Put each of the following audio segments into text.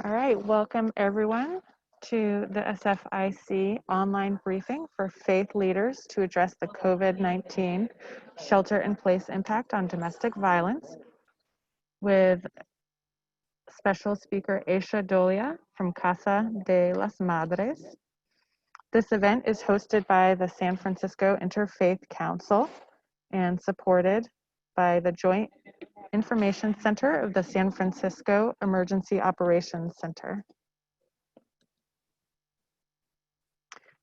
All right, welcome everyone to the SFIC online briefing for faith leaders to address the COVID-19 shelter-in-place impact on domestic violence with special speaker Aisha Dolia from Casa de las Madres. This event is hosted by the San Francisco Interfaith Council and supported by the Joint Information Center of the San Francisco Emergency Operations Center.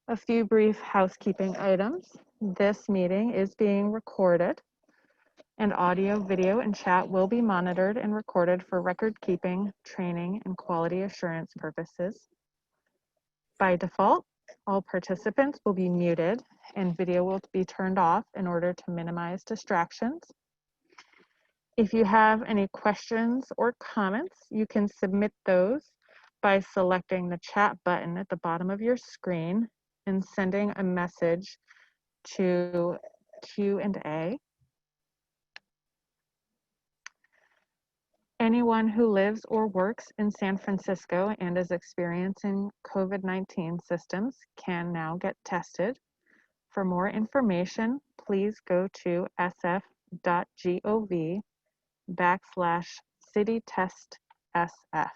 A few brief housekeeping items. This meeting is being recorded, and audio, video, and chat will be monitored and recorded for record keeping, training, and quality assurance purposes. By default, all participants will be muted and video will be turned off in order to minimize distractions. If you have any questions or comments, you can submit those by selecting the chat button at the bottom of your screen and sending a message to Q&A. Anyone who lives or works in San Francisco and is experiencing COVID-19 symptoms can now get tested. For more information, please go to sf.gov/citytestsf.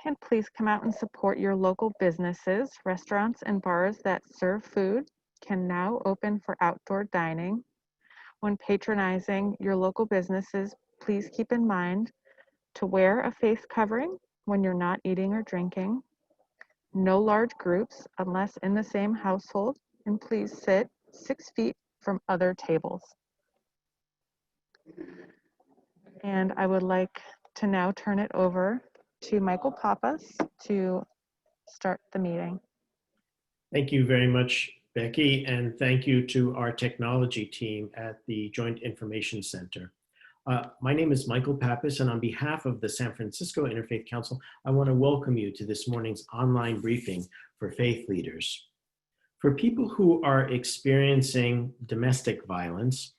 And please come out and support your local businesses. Restaurants and bars that serve food can now open for outdoor dining. When patronizing your local businesses, please keep in mind to wear a face covering when you're not eating or drinking. No large groups unless in the same household, and please sit 6 feet from other tables. And I would like to now turn it over to Michael Pappas to start the meeting. Thank you very much, Becky, and thank you to our technology team at the Joint Information Center. My name is Michael Pappas, and on behalf of the San Francisco Interfaith Council, I want to welcome you to this morning's online briefing for faith leaders. For people who are experiencing domestic violence,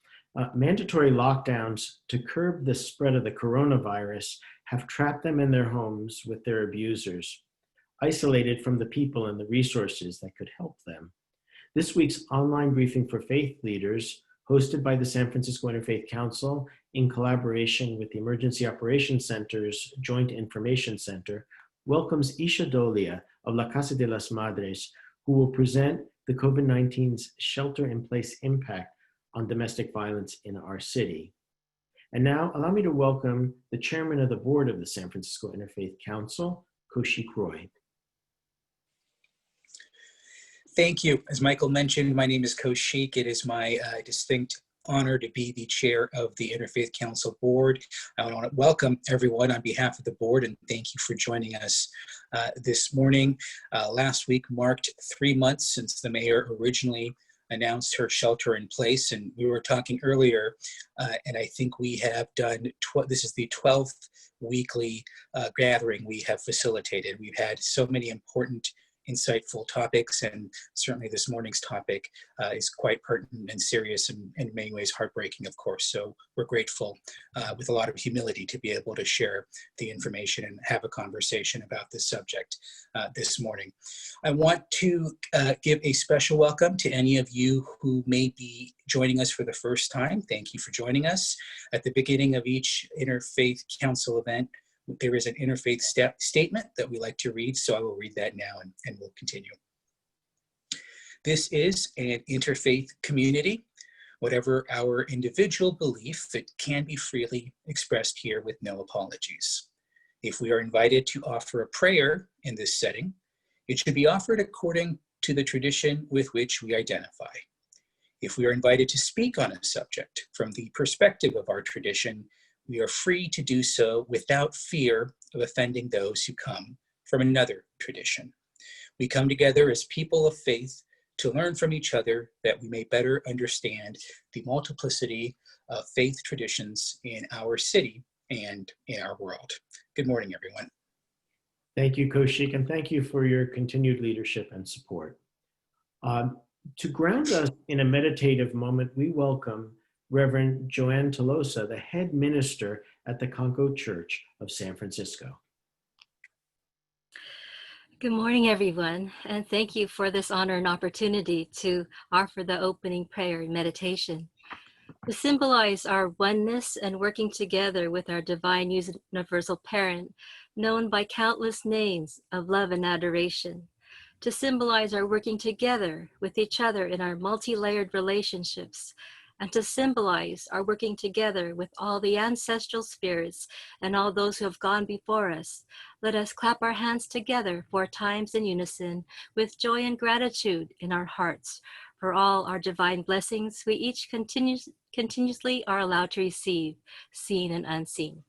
mandatory lockdowns to curb the spread of the coronavirus have trapped them in their homes with their abusers, isolated from the people and the resources that could help them. This week's online briefing for faith leaders, hosted by the San Francisco Interfaith Council in collaboration with the Emergency Operations Center's Joint Information Center, welcomes Aisha Dolia of La Casa de las Madres, who will present the COVID-19's shelter-in-place impact on domestic violence in our city. And now, allow me to welcome the chairman of the board of the San Francisco Interfaith Council, Kaushik Roy. Thank you. As Michael mentioned, my name is Kaushik. It is my distinct honor to be the chair of the Interfaith Council Board. I want to welcome everyone on behalf of the board and thank you for joining us this morning. Last week marked 3 months since the mayor originally announced her shelter in place, and we were talking earlier, and I think we have done, this is the 12th weekly gathering we have facilitated. We've had so many important, insightful topics, and certainly this morning's topic is quite pertinent and serious and in many ways heartbreaking, of course. So we're grateful with a lot of humility to be able to share the information and have a conversation about this subject this morning. I want to give a special welcome to any of you who may be joining us for the first time. Thank you for joining us. At the beginning of each Interfaith Council event, there is an interfaith statement that we like to read, so I will read that now and we'll continue. This is an interfaith community. Whatever our individual belief, it can be freely expressed here with no apologies. If we are invited to offer a prayer in this setting, it should be offered according to the tradition with which we identify. If we are invited to speak on a subject from the perspective of our tradition, we are free to do so without fear of offending those who come from another tradition. We come together as people of faith to learn from each other that we may better understand the multiplicity of faith traditions in our city and in our world. Good morning, everyone. Thank you, Kaushik, and thank you for your continued leadership and support. To ground us in a meditative moment, we welcome Reverend Joanne Tolosa, the head minister at the Concord Church of San Francisco. Good morning, everyone, and thank you for this honor and opportunity to offer the opening prayer and meditation. To symbolize our oneness and working together with our divine universal parent, known by countless names of love and adoration. To symbolize our working together with each other in our multi-layered relationships, and to symbolize our working together with all the ancestral spirits and all those who have gone before us. Let us clap our hands together 4 times in unison with joy and gratitude in our hearts for all our divine blessings we each continuously are allowed to receive, seen and unseen.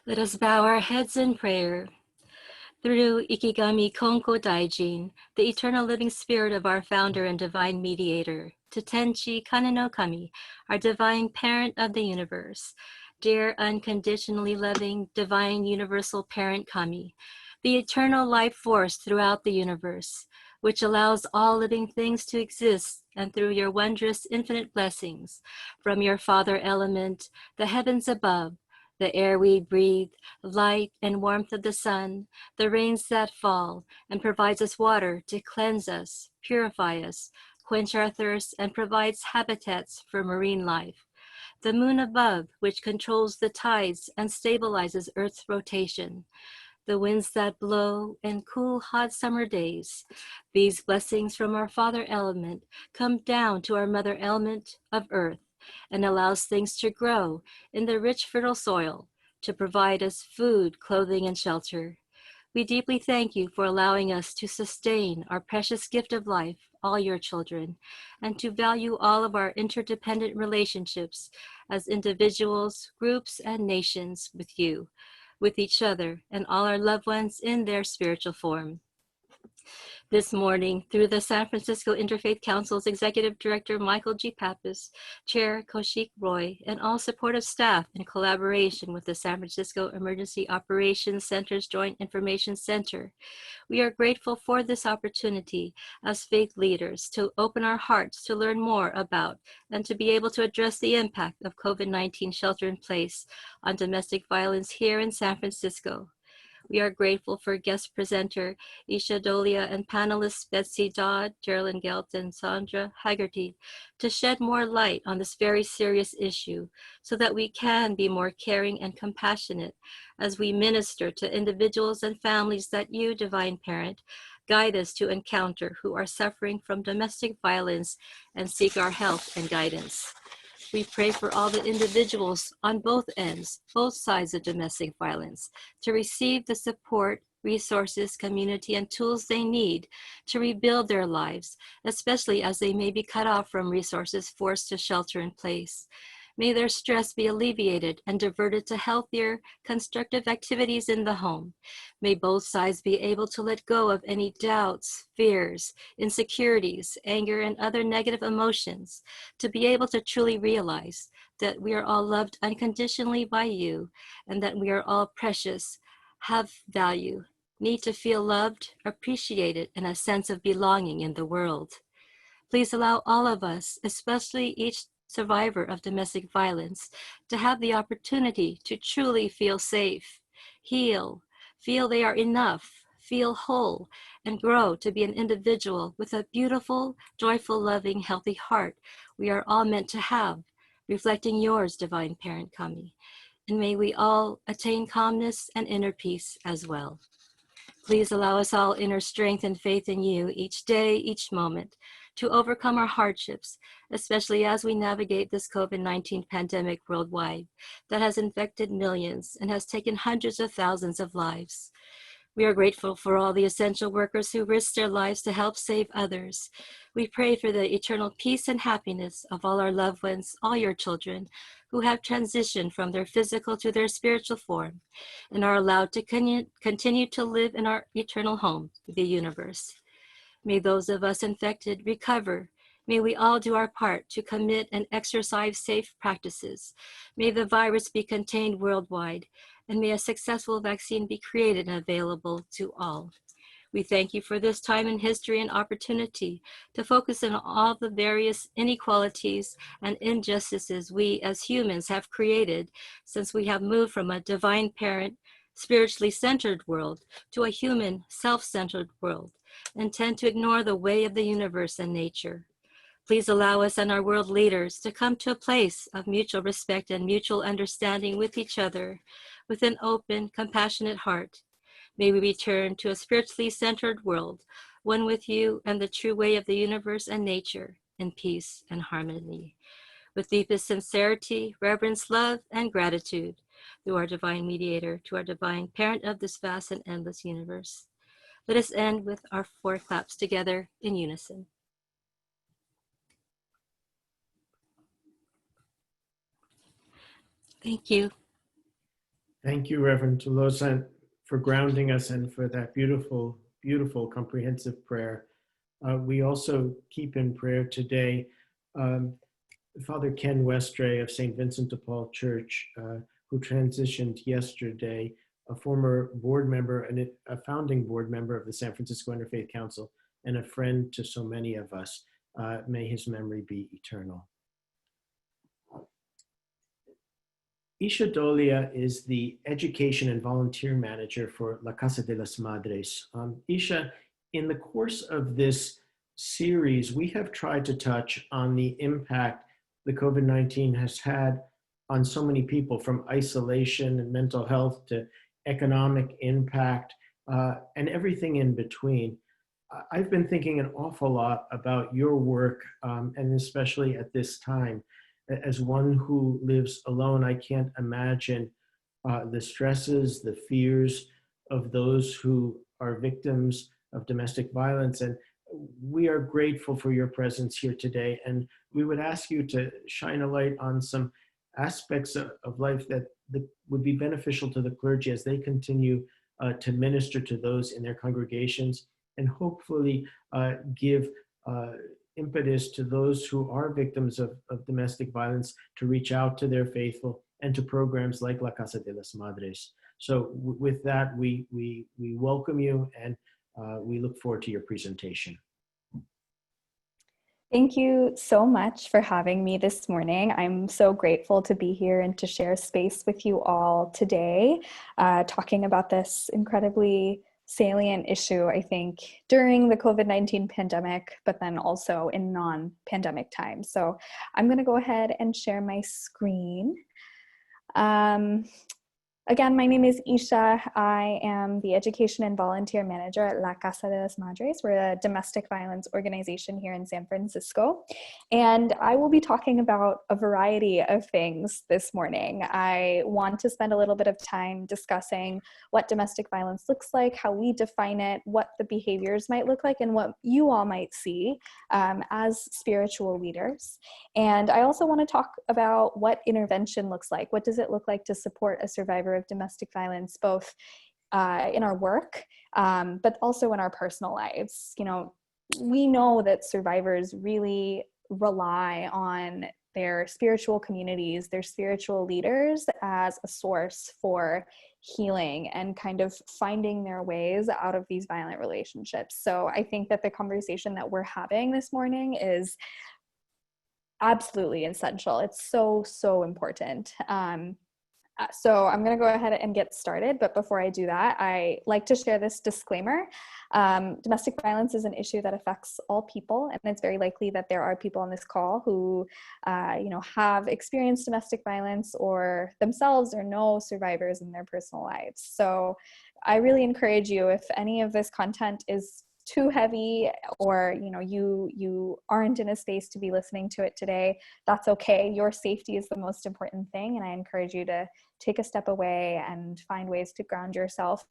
Let us bow our heads in prayer. Through Ikigami Konko Daijin, the eternal living spirit of our founder and divine mediator, to Tenchi Kane no Kami, our divine parent of the universe, dear unconditionally loving divine universal parent Kami, the eternal life force throughout the universe, which allows all living things to exist, and through your wondrous infinite blessings, from your father element, the heavens above, the air we breathe, light and warmth of the sun, the rains that fall, and provides us water to cleanse us, purify us, quench our thirst, and provides habitats for marine life. The moon above, which controls the tides and stabilizes Earth's rotation. The winds that blow and cool hot summer days. These blessings from our father element come down to our mother element of Earth, and allows things to grow in the rich fertile soil to provide us food, clothing, and shelter. We deeply thank you for allowing us to sustain our precious gift of life, all your children, and to value all of our interdependent relationships as individuals, groups, and nations with you, with each other, and all our loved ones in their spiritual form. This morning, through the San Francisco Interfaith Council's Executive Director, Michael G. Pappas, Chair Kaushik Roy, and all supportive staff in collaboration with the San Francisco Emergency Operations Center's Joint Information Center, we are grateful for this opportunity as faith leaders to open our hearts to learn more about and to be able to address the impact of COVID-19 shelter in place on domestic violence here in San Francisco. We are grateful for guest presenter Isha Dolia and panelists Betsy Dodd, Geraldine Gelt, and Sandra Haggerty to shed more light on this very serious issue so that we can be more caring and compassionate as we minister to individuals and families that you, Divine Parent, guide us to encounter who are suffering from domestic violence and seek our help and guidance. We pray for all the individuals on both ends, both sides of domestic violence, to receive the support, resources, community, and tools they need to rebuild their lives, especially as they may be cut off from resources forced to shelter in place. May their stress be alleviated and diverted to healthier, constructive activities in the home. May both sides be able to let go of any doubts, fears, insecurities, anger, and other negative emotions, to be able to truly realize that we are all loved unconditionally by you, and that we are all precious, have value, need to feel loved, appreciated, and a sense of belonging in the world. Please allow all of us, especially each survivor of domestic violence, to have the opportunity to truly feel safe, heal, feel they are enough, feel whole, and grow to be an individual with a beautiful, joyful, loving, healthy heart we are all meant to have, reflecting yours, Divine Parent Kami. And may we all attain calmness and inner peace as well. Please allow us all inner strength and faith in you each day, each moment, to overcome our hardships, especially as we navigate this COVID-19 pandemic worldwide that has infected millions and has taken hundreds of thousands of lives. We are grateful for all the essential workers who risk their lives to help save others. We pray for the eternal peace and happiness of all our loved ones, all your children, who have transitioned from their physical to their spiritual form and are allowed to continue to live in our eternal home, the universe. May those of us infected recover. May we all do our part to commit and exercise safe practices. May the virus be contained worldwide, and may a successful vaccine be created and available to all. We thank you for this time in history and opportunity to focus on all the various inequalities and injustices we as humans have created since we have moved from a divine parent, spiritually centered world to a human, self-centered world, and tend to ignore the way of the universe and nature. Please allow us and our world leaders to come to a place of mutual respect and mutual understanding with each other, with an open, compassionate heart. May we return to a spiritually centered world, one with you and the true way of the universe and nature, in peace and harmony. With deepest sincerity, reverence, love, and gratitude, through our divine mediator, to our divine parent of this vast and endless universe. Let us end with our 4 claps together in unison. Thank you. Thank you, Reverend Tolosa, for grounding us and for that beautiful, beautiful, comprehensive prayer. We also keep in prayer today Father Ken Westray of St. Vincent de Paul Church, who transitioned yesterday, a former board member and a founding board member of the San Francisco Interfaith Council, and a friend to so many of us. May his memory be eternal. Isha Dolia is the Education and Volunteer Manager for La Casa de las Madres. Isha, in the course of this series, we have tried to touch on the impact the COVID-19 has had on so many people, from isolation and mental health to economic impact and everything in between. I've been thinking an awful lot about your work, and especially at this time. As one who lives alone, I can't imagine the stresses, the fears of those who are victims of domestic violence. And we are grateful for your presence here today. And we would ask you to shine a light on some aspects of life that would be beneficial to the clergy as they continue to minister to those in their congregations, and hopefully give impetus to those who are victims of domestic violence to reach out to their faithful and to programs like La Casa de las Madres. So with that, we welcome you, and we look forward to your presentation. Thank you so much for having me this morning. I'm so grateful to be here and to share space with you all today, talking about this incredibly salient issue, I think, during the COVID-19 pandemic, but then also in non-pandemic times. So I'm going to go ahead and share my screen. Again, my name is Isha. I am the Education and Volunteer Manager at La Casa de las Madres. We're a domestic violence organization here in San Francisco. And I will be talking about a variety of things this morning. I want to spend a little bit of time discussing what domestic violence looks like, how we define it, what the behaviors might look like, and what you all might see as spiritual leaders. And I also want to talk about what intervention looks like. What does it look like to support a survivor of domestic violence, both in our work, but also in our personal lives? You know, we know that survivors really rely on their spiritual communities, their spiritual leaders as a source for healing and kind of finding their ways out of these violent relationships. So I think that the conversation that we're having this morning is absolutely essential. It's so, so important. So I'm going to go ahead and get started. But before I do that, I like to share this disclaimer. Domestic violence is an issue that affects all people, and it's very likely that there are people on this call who, have experienced domestic violence or themselves or know survivors in their personal lives. So I really encourage you, if any of this content is too heavy, or you aren't in a space to be listening to it today, that's okay. Your safety is the most important thing, and I encourage you to take a step away and find ways to ground yourself.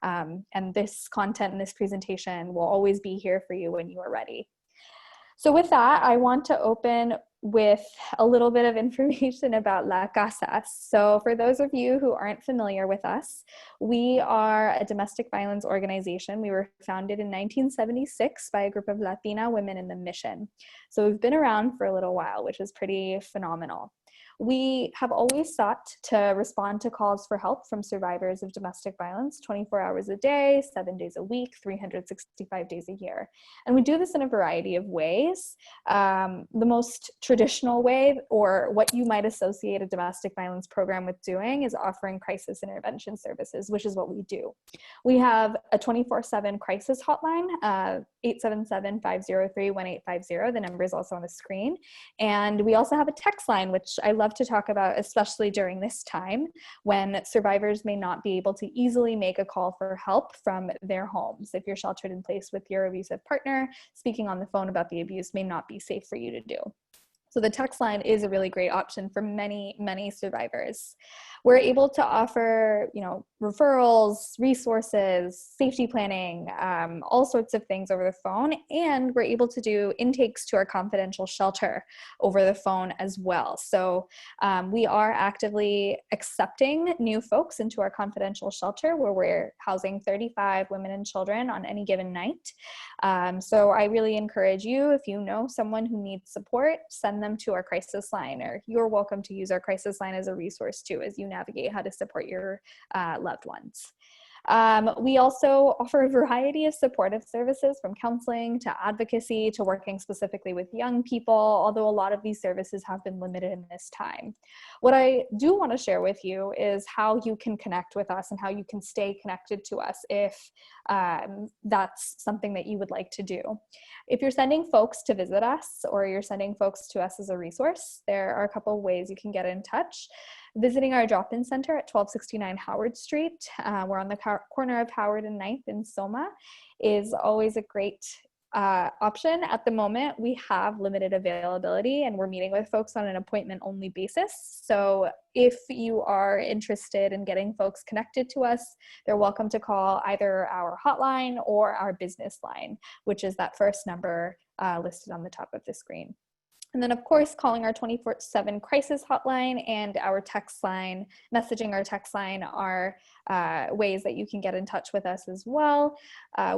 And this content and this presentation will always be here for you when you are ready. So with that, I want to open with a little bit of information about La Casa. So for those of you who aren't familiar with us, we are a domestic violence organization. We were founded in 1976 by a group of Latina women in the mission. So we've been around for a little while, which is pretty phenomenal. We have always sought to respond to calls for help from survivors of domestic violence 24 hours a day, 7 days a week, 365 days a year. And we do this in a variety of ways. The most traditional way, or what you might associate a domestic violence program with doing, is offering crisis intervention services, which is what we do. We have a 24/7 crisis hotline, 877-503-1850. The number is also on the screen. And we also have a text line, which I love to talk about, especially during this time when survivors may not be able to easily make a call for help from their homes. If you're sheltered in place with your abusive partner, speaking on the phone about the abuse may not be safe for you to do. So the text line is a really great option for many, many survivors. We're able to offer, referrals, resources, safety planning, all sorts of things over the phone. And we're able to do intakes to our confidential shelter over the phone as well. So we are actively accepting new folks into our confidential shelter, where we're housing 35 women and children on any given night. So I really encourage you, if you know someone who needs support, send them to our crisis line, or you're welcome to use our crisis line as a resource too, as you navigate how to support your loved ones. We also offer a variety of supportive services, from counseling to advocacy to working specifically with young people, although a lot of these services have been limited in this time. What I do want to share with you is how you can connect with us and how you can stay connected to us if that's something that you would like to do. If you're sending folks to visit us, or you're sending folks to us as a resource, there are a couple of ways you can get in touch. Visiting our drop-in center at 1269 Howard Street, we're on the corner of Howard and 9th in Soma, is always a great option. At the moment, we have limited availability and we're meeting with folks on an appointment-only basis. So if you are interested in getting folks connected to us, they're welcome to call either our hotline or our business line, which is that first number listed on the top of the screen. And then, of course, calling our 24/7 crisis hotline and our text line, messaging our text line, are ways that you can get in touch with us as well.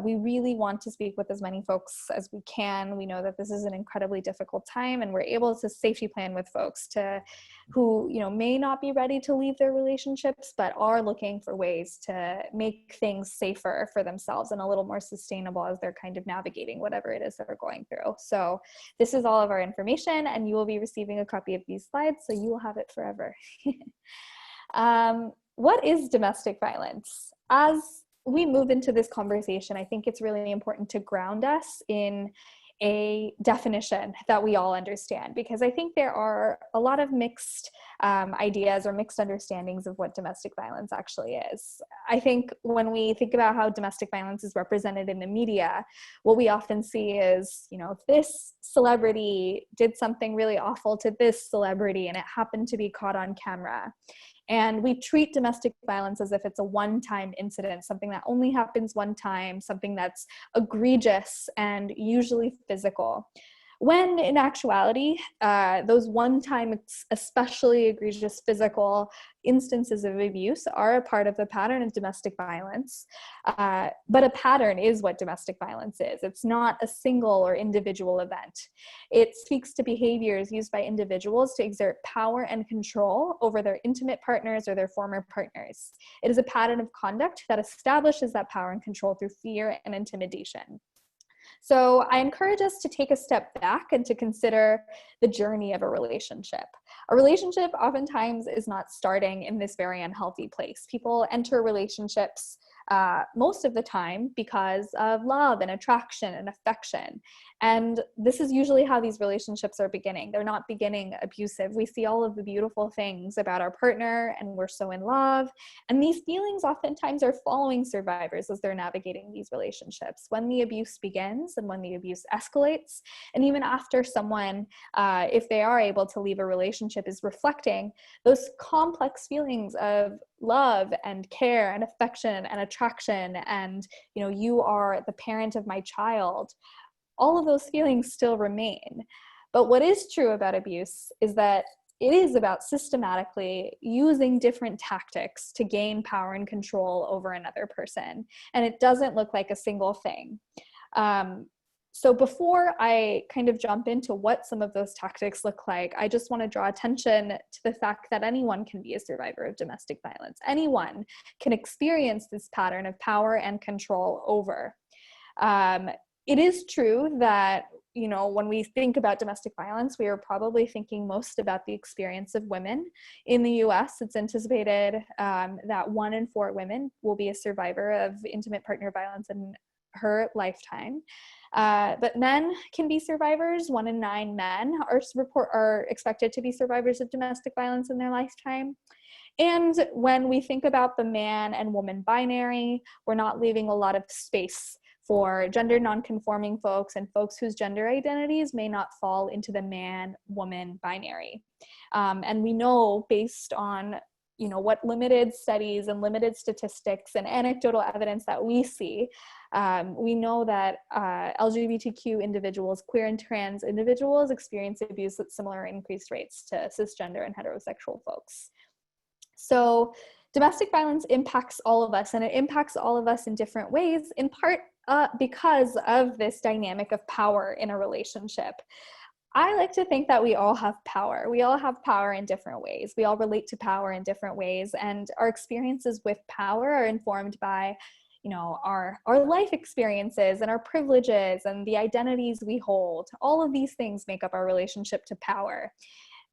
We really want to speak with as many folks as we can. We know that this is an incredibly difficult time, and we're able to safety plan with folks who may not be ready to leave their relationships, but are looking for ways to make things safer for themselves and a little more sustainable as they're kind of navigating whatever it is that they're going through. So this is all of our information, and you will be receiving a copy of these slides, so you will have it forever. What is domestic violence? As we move into this conversation, I think it's really important to ground us in a definition that we all understand, because I think there are a lot of mixed ideas or mixed understandings of what domestic violence actually is. I think when we think about how domestic violence is represented in the media, what we often see is, this celebrity did something really awful to this celebrity and it happened to be caught on camera. And we treat domestic violence as if it's a one-time incident, something that only happens one time, something that's egregious and usually physical. When in actuality, those one-time, especially egregious physical instances of abuse are a part of the pattern of domestic violence. But a pattern is what domestic violence is. It's not a single or individual event. It speaks to behaviors used by individuals to exert power and control over their intimate partners or their former partners. It is a pattern of conduct that establishes that power and control through fear and intimidation. So I encourage us to take a step back and to consider the journey of a relationship. A relationship oftentimes is not starting in this very unhealthy place. People enter relationships most of the time because of love and attraction and affection. And this is usually how these relationships are beginning. They're not beginning abusive. We see all of the beautiful things about our partner and we're so in love. And these feelings oftentimes are following survivors as they're navigating these relationships. When the abuse begins and when the abuse escalates, and even after someone, if they are able to leave a relationship, is reflecting those complex feelings of love and care and affection and attraction and, you are the parent of my child, all of those feelings still remain. But what is true about abuse is that it is about systematically using different tactics to gain power and control over another person. And it doesn't look like a single thing. So before I kind of jump into what some of those tactics look like, I just want to draw attention to the fact that anyone can be a survivor of domestic violence. Anyone can experience this pattern of power and control over. It is true that, you know, when we think about domestic violence, we are probably thinking most about the experience of women. In the US, it's anticipated that 1 in 4 women will be a survivor of intimate partner violence in her lifetime. But men can be survivors. 1 in 9 men are expected to be survivors of domestic violence in their lifetime. And when we think about the man and woman binary, we're not leaving a lot of space for gender nonconforming folks and folks whose gender identities may not fall into the man-woman binary. And we know, based on, you know, what limited studies and limited statistics and anecdotal evidence that we see, we know that LGBTQ individuals, queer and trans individuals, experience abuse at similar increased rates to cisgender and heterosexual folks. So domestic violence impacts all of us, and it impacts all of us in different ways, in part because of this dynamic of power in a relationship. I like to think that we all have power. We all have power in different ways. We all relate to power in different ways, and our experiences with power are informed by, you know, our life experiences and our privileges and the identities we hold. All of these things make up our relationship to power.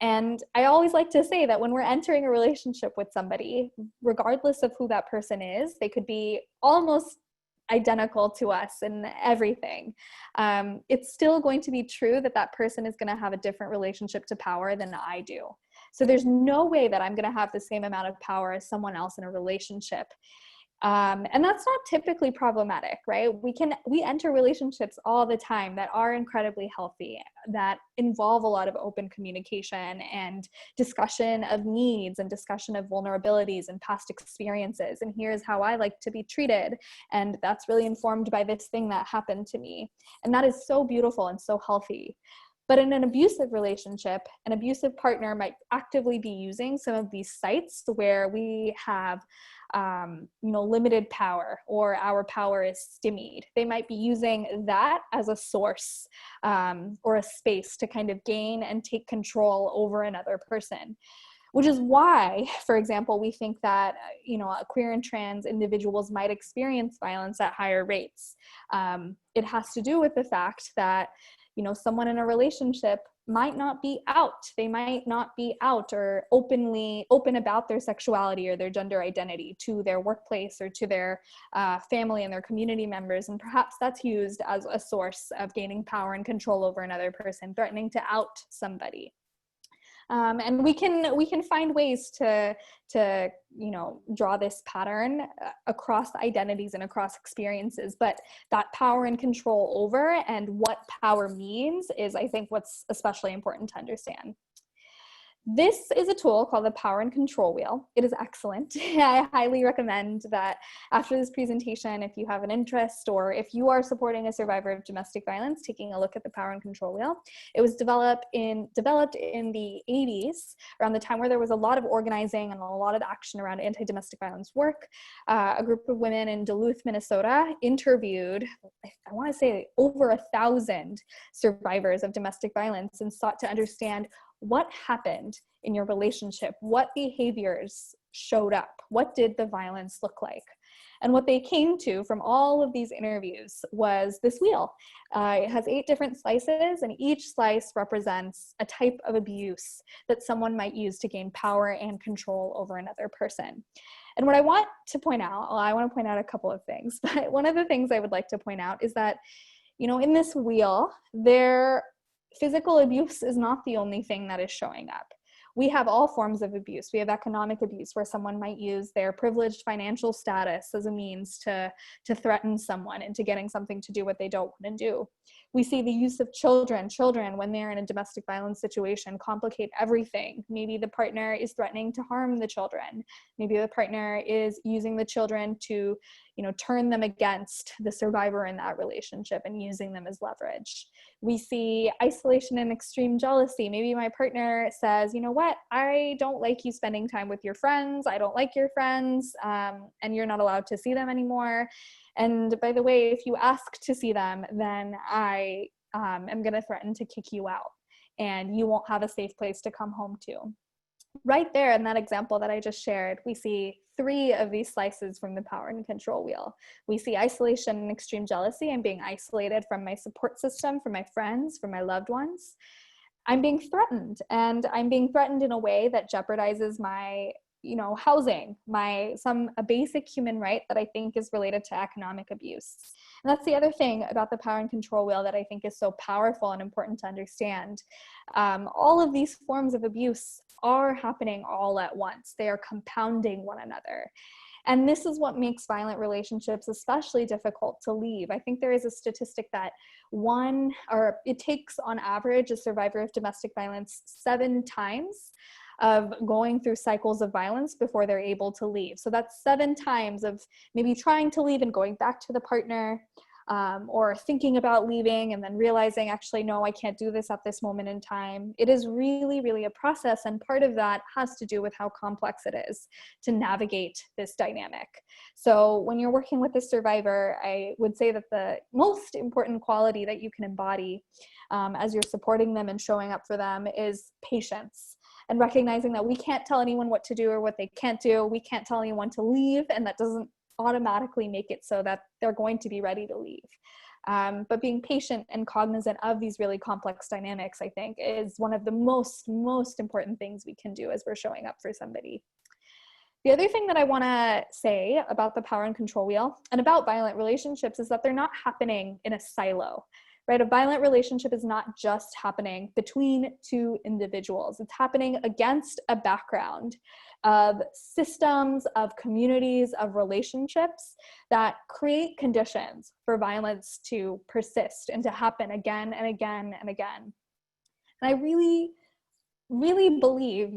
And I always like to say that when we're entering a relationship with somebody, regardless of who that person is, they could be almost identical to us in everything. It's still going to be true that that person is going to have a different relationship to power than I do. So there's no way that I'm going to have the same amount of power as someone else in a relationship. And that's not typically problematic, right? We enter relationships all the time that are incredibly healthy, that involve a lot of open communication and discussion of needs and discussion of vulnerabilities and past experiences. And here's how I like to be treated. And that's really informed by this thing that happened to me. And that is so beautiful and so healthy. But in an abusive relationship, an abusive partner might actively be using some of these sites where we have limited power, or our power is stymied. They might be using that as a source or a space to kind of gain and take control over another person. Which is why, for example, we think that, queer and trans individuals might experience violence at higher rates. It has to do with the fact that, someone in a relationship might not be out. They might not be out or open about their sexuality or their gender identity to their workplace or to their family and their community members. And perhaps that's used as a source of gaining power and control over another person, threatening to out somebody. And we can find ways to draw this pattern across identities and across experiences, but that power and control over and what power means is, I think, what's especially important to understand. This is a tool called the Power and Control Wheel. It is excellent. I highly recommend that after this presentation, if you have an interest or if you are supporting a survivor of domestic violence, taking a look at the Power and Control Wheel. It was developed in the 80s, around the time where there was a lot of organizing and a lot of action around anti-domestic violence work. A group of women in Duluth, Minnesota interviewed, I want to say, over 1,000 survivors of domestic violence and sought to understand what happened in your relationship, what behaviors showed up, what did the violence look like? And what they came to from all of these interviews was this wheel. It has 8 different slices, and each slice represents a type of abuse that someone might use to gain power and control over another person. And what I want to point out, I want to point out a couple of things, but one of the things I would like to point out is that, in this wheel, physical abuse is not the only thing that is showing up. We have all forms of abuse. We have economic abuse, where someone might use their privileged financial status as a means to threaten someone into getting something to do what they don't want to do. We see the use of children. Children, when they're in a domestic violence situation, complicate everything. Maybe the partner is threatening to harm the children. Maybe the partner is using the children to, turn them against the survivor in that relationship and using them as leverage. We see isolation and extreme jealousy. Maybe my partner says, you know what, I don't like you spending time with your friends. I don't like your friends, and you're not allowed to see them anymore. And by the way, if you ask to see them, then I am going to threaten to kick you out, and you won't have a safe place to come home to. Right there in that example that I just shared, we see 3 of these slices from the power and control wheel. We see isolation and extreme jealousy. I'm being isolated from my support system, from my friends, from my loved ones. I'm being threatened, and I'm being threatened in a way that jeopardizes my housing, a basic human right that I think is related to economic abuse. And that's the other thing about the power and control wheel that I think is so powerful and important to understand. All of these forms of abuse are happening all at once. They are compounding one another. And this is what makes violent relationships especially difficult to leave. I think there is a statistic that it takes on average a survivor of domestic violence 7 times of going through cycles of violence before they're able to leave. So that's 7 times of maybe trying to leave and going back to the partner, or thinking about leaving and then realizing, actually, no, I can't do this at this moment in time. It is really, really a process. And part of that has to do with how complex it is to navigate this dynamic. So when you're working with a survivor, I would say that the most important quality that you can embody as you're supporting them and showing up for them is patience. And recognizing that we can't tell anyone what to do or what they can't do. We can't tell anyone to leave, and that doesn't automatically make it so that they're going to be ready to leave. But being patient and cognizant of these really complex dynamics, I think, is one of the most important things we can do as we're showing up for somebody. The other thing that I want to say about the power and control wheel and about violent relationships is that they're not happening in a silo. Right? A violent relationship is not just happening between 2 individuals. It's happening against a background of systems, of communities, of relationships that create conditions for violence to persist and to happen again and again and again. And I really believe,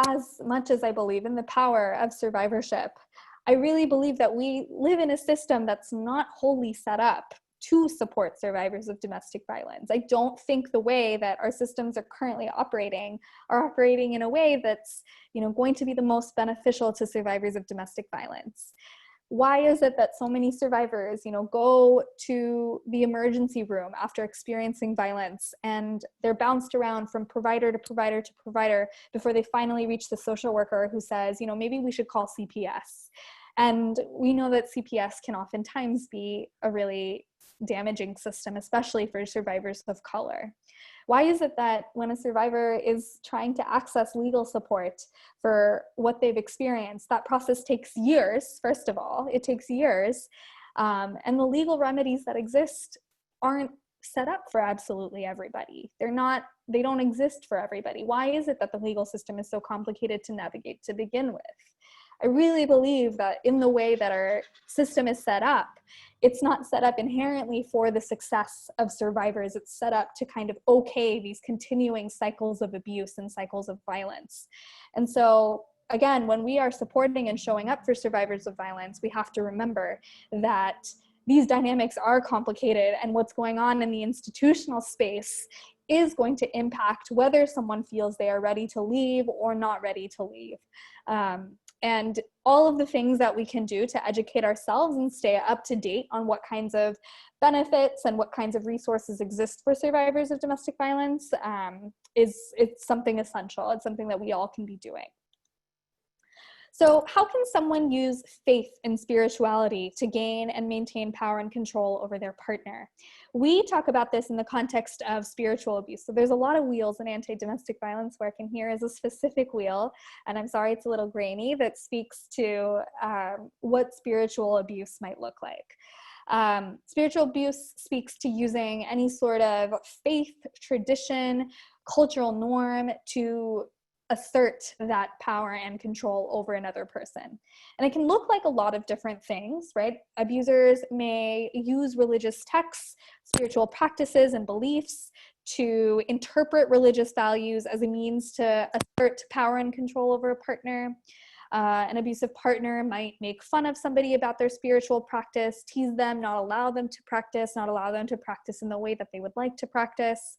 as much as I believe in the power of survivorship, I really believe that we live in a system that's not wholly set up to support survivors of domestic violence. I don't think the way that our systems are currently operating are operating in a way that's, going to be the most beneficial to survivors of domestic violence. Why is it that so many survivors, go to the emergency room after experiencing violence and they're bounced around from provider to provider to provider before they finally reach the social worker who says, maybe we should call CPS. And we know that CPS can oftentimes be a really damaging system, especially for survivors of color. Why is it that when a survivor is trying to access legal support for what they've experienced, that process takes years? First of all, it takes years, and the legal remedies that exist aren't set up for absolutely everybody. They don't exist for everybody. Why is it that the legal system is so complicated to navigate to begin with? I really believe that in the way that our system is set up, it's not set up inherently for the success of survivors. It's set up to kind of okay these continuing cycles of abuse and cycles of violence. And so, again, when we are supporting and showing up for survivors of violence, we have to remember that these dynamics are complicated, and what's going on in the institutional space is going to impact whether someone feels they are ready to leave or not ready to leave. And all of the things that we can do to educate ourselves and stay up to date on what kinds of benefits and what kinds of resources exist for survivors of domestic violence it's something essential. It's something that we all can be doing. So how can someone use faith and spirituality to gain and maintain power and control over their partner? We talk about this in the context of spiritual abuse. So there's a lot of wheels in anti-domestic violence work, and here is a specific wheel, and I'm sorry it's a little grainy, that speaks to what spiritual abuse might look like. Spiritual abuse speaks to using any sort of faith, tradition, cultural norm to assert that power and control over another person. And it can look like a lot of different things, right? Abusers may use religious texts, spiritual practices, and beliefs to interpret religious values as a means to assert power and control over a partner. An abusive partner might make fun of somebody about their spiritual practice, tease them, not allow them to practice, not allow them to practice in the way that they would like to practice.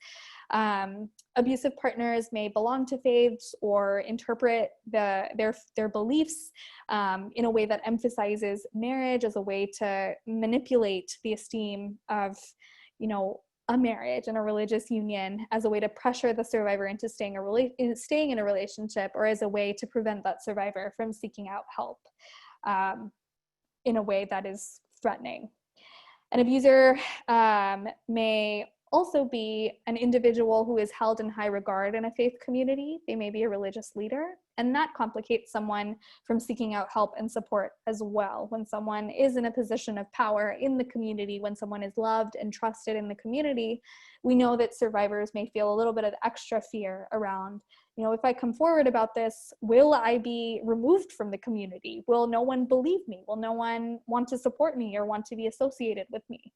Abusive partners may belong to faiths or interpret their beliefs in a way that emphasizes marriage as a way to manipulate the esteem of, a marriage and a religious union, as a way to pressure the survivor into staying in a relationship, or as a way to prevent that survivor from seeking out help in a way that is threatening. An abuser may also be an individual who is held in high regard in a faith community. They may be a religious leader, and that complicates someone from seeking out help and support as well. When someone is in a position of power in the community, when someone is loved and trusted in the community, we know that survivors may feel a little bit of extra fear around, if I come forward about this, will I be removed from the community? Will no one believe me? Will no one want to support me or want to be associated with me?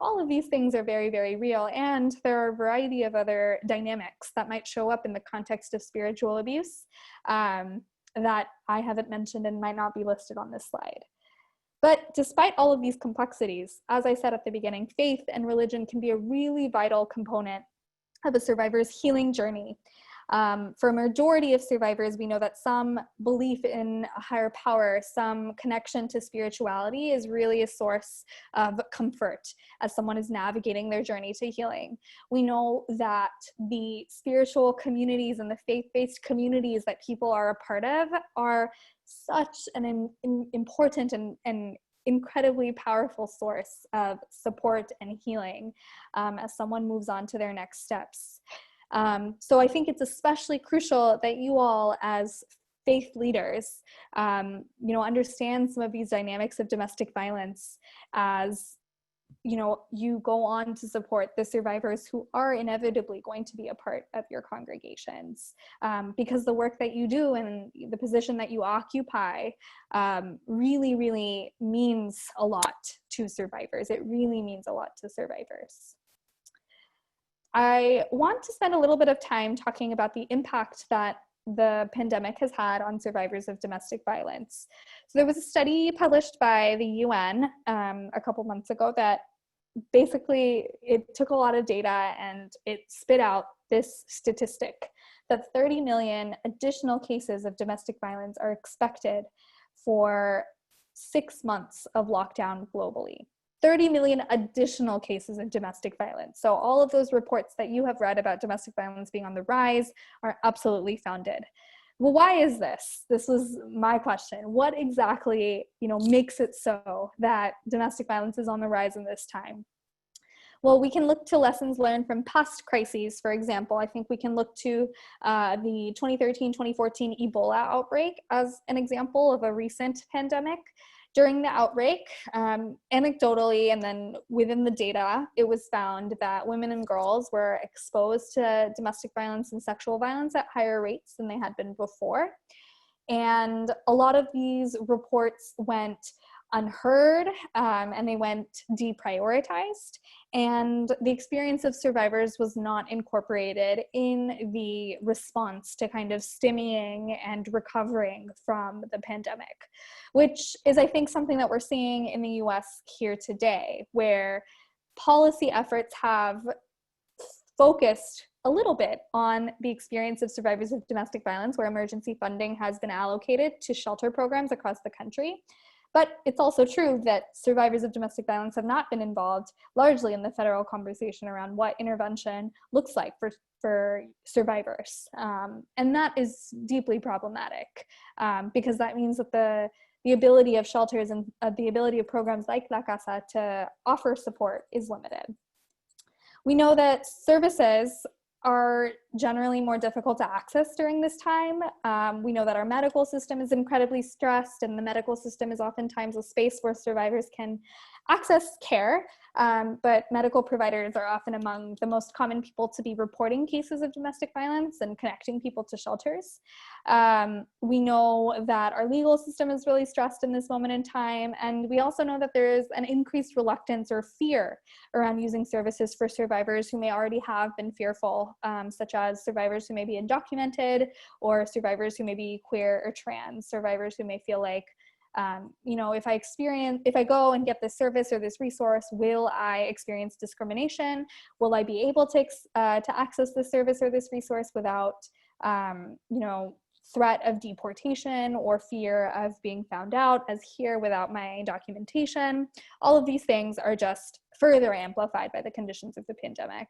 All of these things are very, very real, and there are a variety of other dynamics that might show up in the context of spiritual abuse that I haven't mentioned and might not be listed on this slide. But despite all of these complexities, as I said at the beginning, faith and religion can be a really vital component of a survivor's healing journey. For a majority of survivors, we know that some belief in a higher power, some connection to spirituality is really a source of comfort as someone is navigating their journey to healing. We know that the spiritual communities and the faith-based communities that people are a part of are such an important and incredibly powerful source of support and healing as someone moves on to their next steps. So I think it's especially crucial that you all, as faith leaders, understand some of these dynamics of domestic violence as, you go on to support the survivors who are inevitably going to be a part of your congregations, because the work that you do and the position that you occupy really, really means a lot to survivors. It really means a lot to survivors. I want to spend a little bit of time talking about the impact that the pandemic has had on survivors of domestic violence. So there was a study published by the UN a couple months ago that basically it took a lot of data and it spit out this statistic that 30 million additional cases of domestic violence are expected for 6 months of lockdown globally. 30 million additional cases of domestic violence. So all of those reports that you have read about domestic violence being on the rise are absolutely founded. Well, why is this? This was my question. What exactly, makes it so that domestic violence is on the rise in this time? Well, we can look to lessons learned from past crises. For example, I think we can look to the 2013-2014 Ebola outbreak as an example of a recent pandemic. During the outbreak, anecdotally and then within the data, it was found that women and girls were exposed to domestic violence and sexual violence at higher rates than they had been before. And a lot of these reports went unheard and they went deprioritized, and the experience of survivors was not incorporated in the response to kind of stemming and recovering from the pandemic, which is, I think, something that we're seeing in the US here today, where policy efforts have focused a little bit on the experience of survivors of domestic violence, where emergency funding has been allocated to shelter programs across the country. But it's also true that survivors of domestic violence have not been involved largely in the federal conversation around what intervention looks like for survivors. And that is deeply problematic because that means that the ability of shelters and the ability of programs like La Casa to offer support is limited. We know that services are generally more difficult to access during this time. We know that our medical system is incredibly stressed, and the medical system is oftentimes a space where survivors can access care, but medical providers are often among the most common people to be reporting cases of domestic violence and connecting people to shelters. We know that our legal system is really stressed in this moment in time, and we also know that there is an increased reluctance or fear around using services for survivors who may already have been fearful, such as survivors who may be undocumented, or survivors who may be queer or trans, survivors who may feel like, you know, if I go and get this service or this resource, will I experience discrimination? Will I be able to access this service or this resource without, you know, threat of deportation or fear of being found out, as here without my documentation? All of these things are just further amplified by the conditions of the pandemic.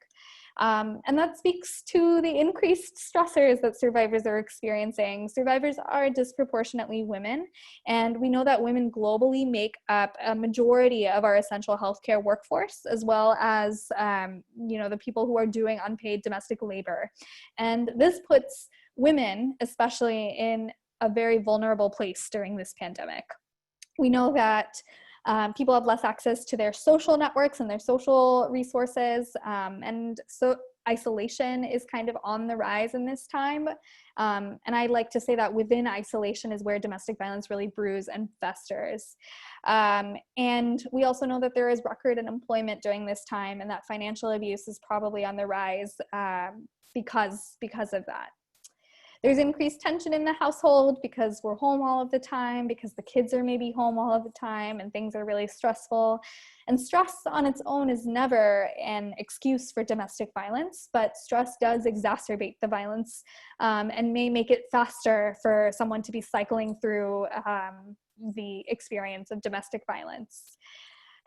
And that speaks to the increased stressors that survivors are experiencing. Survivors are disproportionately women, and we know that women globally make up a majority of our essential healthcare workforce, as well as you know, the people who are doing unpaid domestic labor. And this puts women, especially, in a very vulnerable place during this pandemic. We know that people have less access to their social networks and their social resources, and so isolation is kind of on the rise in this time. And I like to say that within isolation is where domestic violence really brews and festers. And we also know that there is record unemployment during this time, and that financial abuse is probably on the rise because of that. There's increased tension in the household because we're home all of the time, because the kids are maybe home all of the time, and things are really stressful. And stress on its own is never an excuse for domestic violence, but stress does exacerbate the violence and may make it faster for someone to be cycling through the experience of domestic violence.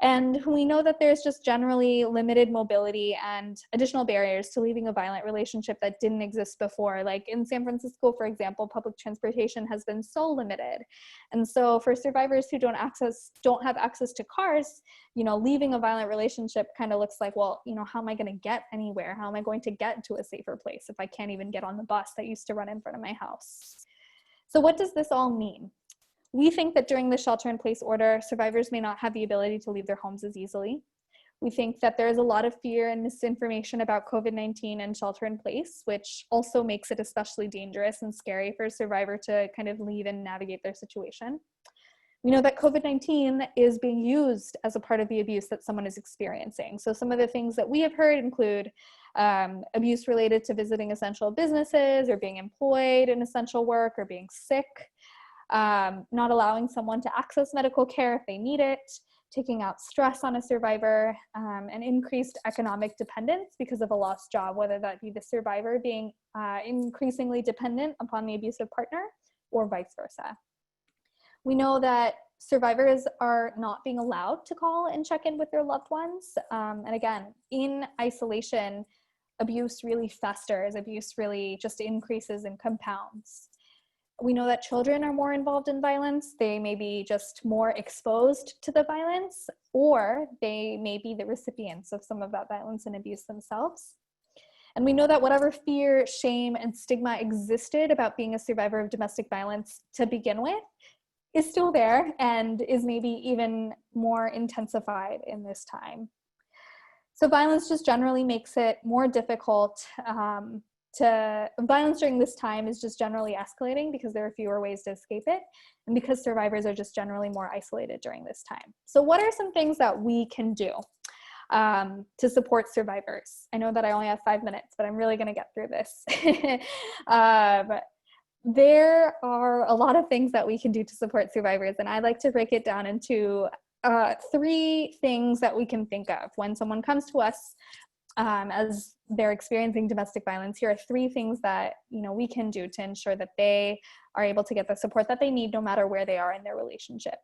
And we know that there's just generally limited mobility and additional barriers to leaving a violent relationship that didn't exist before. Like in San Francisco, for example, public transportation has been so limited. And so for survivors who don't have access to cars, you know, leaving a violent relationship kind of looks like, well, you know, how am I going to get anywhere? How am I going to get to a safer place if I can't even get on the bus that used to run in front of my house? So what does this all mean? We think that during the shelter-in-place order, survivors may not have the ability to leave their homes as easily. We think that there is a lot of fear and misinformation about COVID-19 and shelter-in-place, which also makes it especially dangerous and scary for a survivor to kind of leave and navigate their situation. We know that COVID-19 is being used as a part of the abuse that someone is experiencing. So some of the things that we have heard include abuse related to visiting essential businesses, or being employed in essential work, or being sick. Not allowing someone to access medical care if they need it, taking out stress on a survivor, and increased economic dependence because of a lost job, whether that be the survivor being increasingly dependent upon the abusive partner or vice versa. We know that survivors are not being allowed to call and check in with their loved ones. And again, in isolation, abuse really festers, abuse really just increases and compounds. We know that children are more involved in violence. They may be just more exposed to the violence, or they may be the recipients of some of that violence and abuse themselves. And we know that whatever fear, shame, and stigma existed about being a survivor of domestic violence to begin with is still there, and is maybe even more intensified in this time. So violence just generally makes it more difficult violence during this time is just generally escalating because there are fewer ways to escape it, and because survivors are just generally more isolated during this time. So what are some things that we can do to support survivors? I know that I only have 5 minutes, but I'm really going to get through this. There are a lot of things that we can do to support survivors, and I like to break it down into 3 things that we can think of when someone comes to us as they're experiencing domestic violence. Here are 3 things that, you know, we can do to ensure that they are able to get the support that they need no matter where they are in their relationship.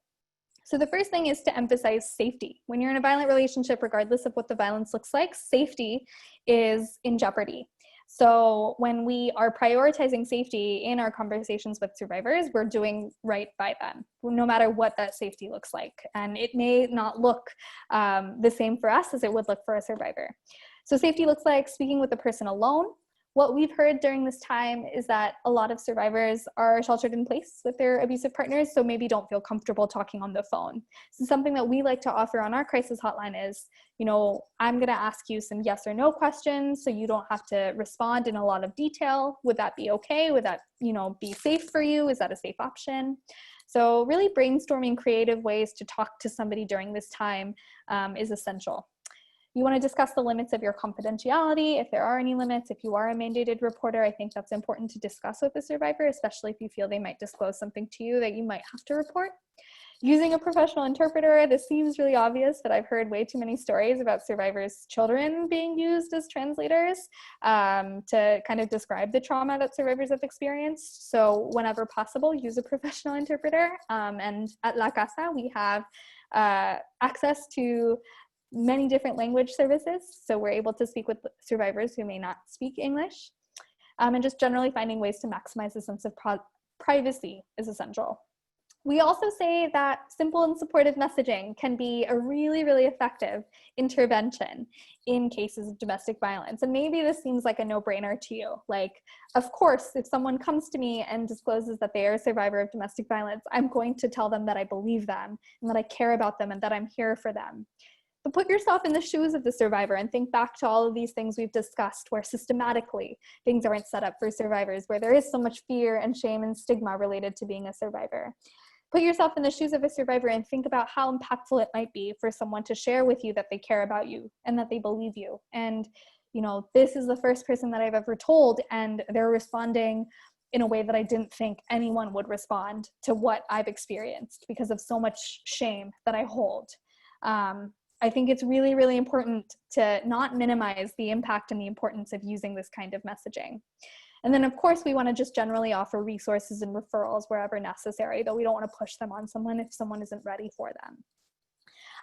So the first thing is to emphasize safety. When you're in a violent relationship, regardless of what the violence looks like, safety is in jeopardy. So when we are prioritizing safety in our conversations with survivors, we're doing right by them, no matter what that safety looks like. And it may not look the same for us as it would look for a survivor. So safety looks like speaking with the person alone. What we've heard during this time is that a lot of survivors are sheltered in place with their abusive partners, so maybe don't feel comfortable talking on the phone. So something that we like to offer on our crisis hotline is, you know, I'm going to ask you some yes or no questions so you don't have to respond in a lot of detail. Would that be okay? Would that, you know, be safe for you? Is that a safe option? So really brainstorming creative ways to talk to somebody during this time is essential. You want to discuss the limits of your confidentiality, if there are any limits. If you are a mandated reporter, I think that's important to discuss with the survivor, especially if you feel they might disclose something to you that you might have to report. Using a professional interpreter, this seems really obvious, but I've heard way too many stories about survivors' children being used as translators to kind of describe the trauma that survivors have experienced. So whenever possible, use a professional interpreter. And at La Casa, we have access to many different language services. So we're able to speak with survivors who may not speak English. And just generally finding ways to maximize the sense of privacy is essential. We also say that simple and supportive messaging can be a really, really effective intervention in cases of domestic violence. And maybe this seems like a no-brainer to you. Like, of course, if someone comes to me and discloses that they are a survivor of domestic violence, I'm going to tell them that I believe them and that I care about them and that I'm here for them. But put yourself in the shoes of the survivor and think back to all of these things we've discussed where systematically things aren't set up for survivors, where there is so much fear and shame and stigma related to being a survivor. Put yourself in the shoes of a survivor and think about how impactful it might be for someone to share with you that they care about you and that they believe you. And, you know, this is the first person that I've ever told, and they're responding in a way that I didn't think anyone would respond to what I've experienced because of so much shame that I hold. I think it's really, really important to not minimize the impact and the importance of using this kind of messaging. And then, of course, we want to just generally offer resources and referrals wherever necessary, though we don't want to push them on someone if someone isn't ready for them.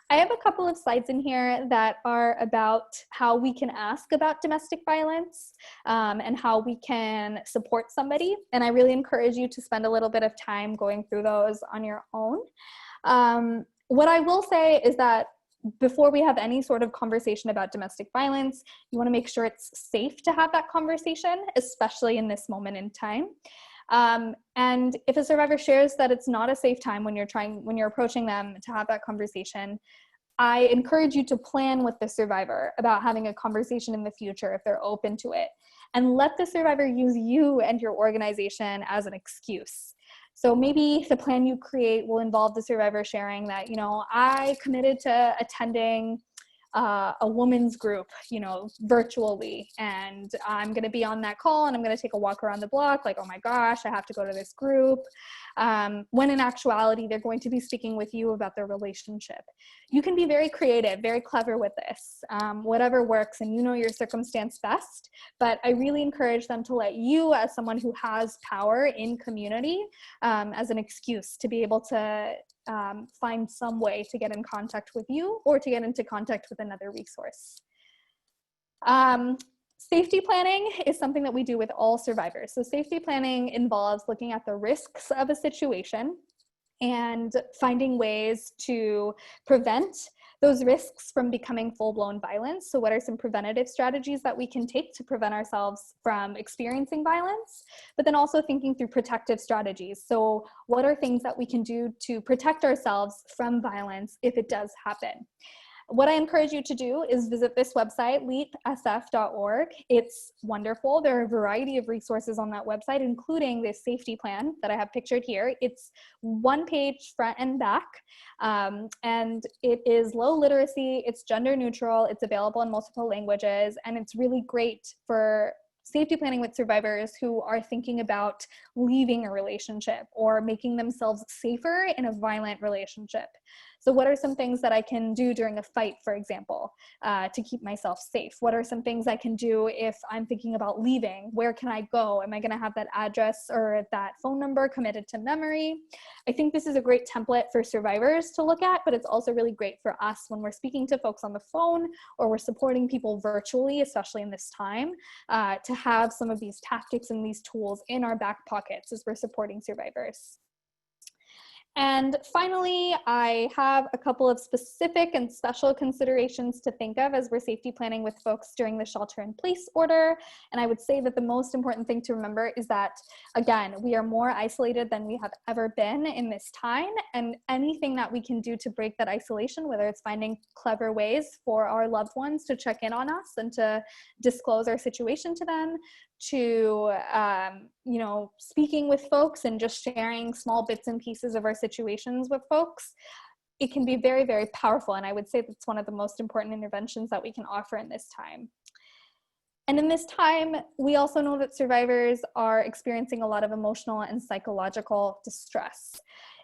I have a couple of slides in here that are about how we can ask about domestic violence and how we can support somebody. And I really encourage you to spend a little bit of time going through those on your own. What I will say is that before we have any sort of conversation about domestic violence, you want to make sure it's safe to have that conversation, especially in this moment in time. And if a survivor shares that it's not a safe time when you're approaching them to have that conversation, I encourage you to plan with the survivor about having a conversation in the future if they're open to it, and let the survivor use you and your organization as an excuse. So maybe the plan you create will involve the survivor sharing that, you know, I committed to attending a women's group, you know, virtually, and I'm going to be on that call and I'm going to take a walk around the block like, oh my gosh, I have to go to this group. When in actuality, they're going to be speaking with you about their relationship. You can be very creative, very clever with this, whatever works, and you know your circumstance best, but I really encourage them to let you, as someone who has power in community, as an excuse to be able to find some way to get in contact with you or to get into contact with another resource. Safety planning is something that we do with all survivors. So safety planning involves looking at the risks of a situation and finding ways to prevent those risks from becoming full-blown violence. So what are some preventative strategies that we can take to prevent ourselves from experiencing violence? But then also thinking through protective strategies. So what are things that we can do to protect ourselves from violence if it does happen? What I encourage you to do is visit this website, leapsf.org. It's wonderful. There are a variety of resources on that website, including this safety plan that I have pictured here. It's one page front and back, and it is low literacy, it's gender neutral, it's available in multiple languages, and it's really great for safety planning with survivors who are thinking about leaving a relationship or making themselves safer in a violent relationship. So what are some things that I can do during a fight, for example, to keep myself safe? What are some things I can do if I'm thinking about leaving? Where can I go? Am I going to have that address or that phone number committed to memory? I think this is a great template for survivors to look at, but it's also really great for us when we're speaking to folks on the phone or we're supporting people virtually, especially in this time, to have some of these tactics and these tools in our back pockets as we're supporting survivors. And finally, I have a couple of specific and special considerations to think of as we're safety planning with folks during the shelter-in-place order. And I would say that the most important thing to remember is that, again, we are more isolated than we have ever been in this time, and anything that we can do to break that isolation, whether it's finding clever ways for our loved ones to check in on us and to disclose our situation to them, to you know, speaking with folks and just sharing small bits and pieces of our situations with folks, it can be very, very powerful. And I would say that's one of the most important interventions that we can offer in this time. And in this time, we also know that survivors are experiencing a lot of emotional and psychological distress.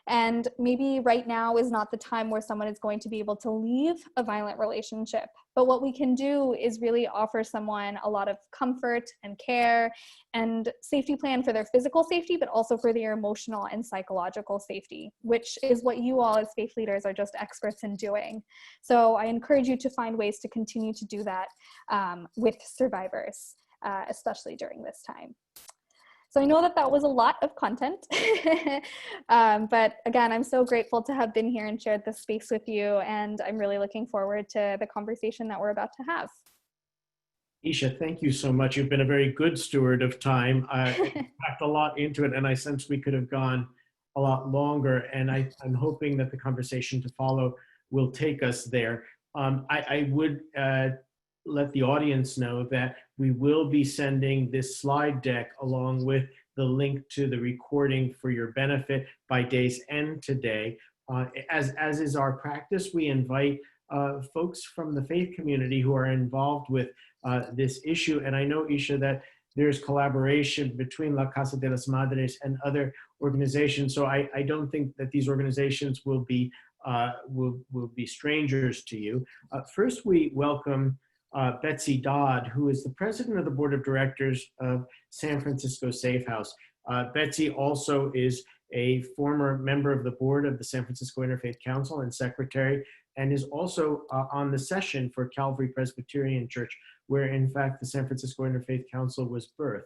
And maybe right now is not the time where someone is going to be able to leave a violent relationship. But what we can do is really offer someone a lot of comfort and care and safety plan for their physical safety, but also for their emotional and psychological safety, which is what you all as faith leaders are just experts in doing. So I encourage you to find ways to continue to do that with survivors, especially during this time. So I know that that was a lot of content, but again, I'm so grateful to have been here and shared this space with you, and I'm really looking forward to the conversation that we're about to have. Isha, thank you so much. You've been a very good steward of time. I packed a lot into it, and I sense we could have gone a lot longer, and I'm hoping that the conversation to follow will take us there. I would let the audience know that we will be sending this slide deck along with the link to the recording for your benefit by day's end today. As is our practice, we invite folks from the faith community who are involved with this issue. And I know, Isha, that there's collaboration between La Casa de las Madres and other organizations. So I don't think that these organizations will be strangers to you. First, we welcome Betsy Dodd, who is the president of the board of directors of San Francisco Safe House. Betsy also is a former member of the board of the San Francisco Interfaith Council and secretary, and is also on the session for Calvary Presbyterian Church, where in fact the San Francisco Interfaith Council was birthed.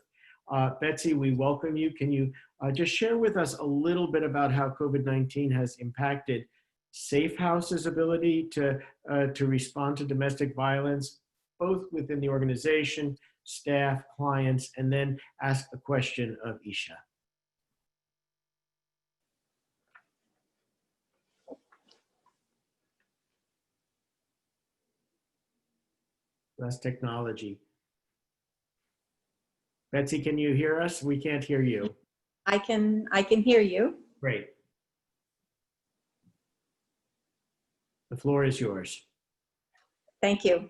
Betsy, we welcome you. Can you just share with us a little bit about how COVID-19 has impacted Safe House's ability to respond to domestic violence, both within the organization, staff, clients, and then ask a question of Isha. That's technology. Betsy, can you hear us? We can't hear you. I can hear you. Great. The floor is yours. Thank you.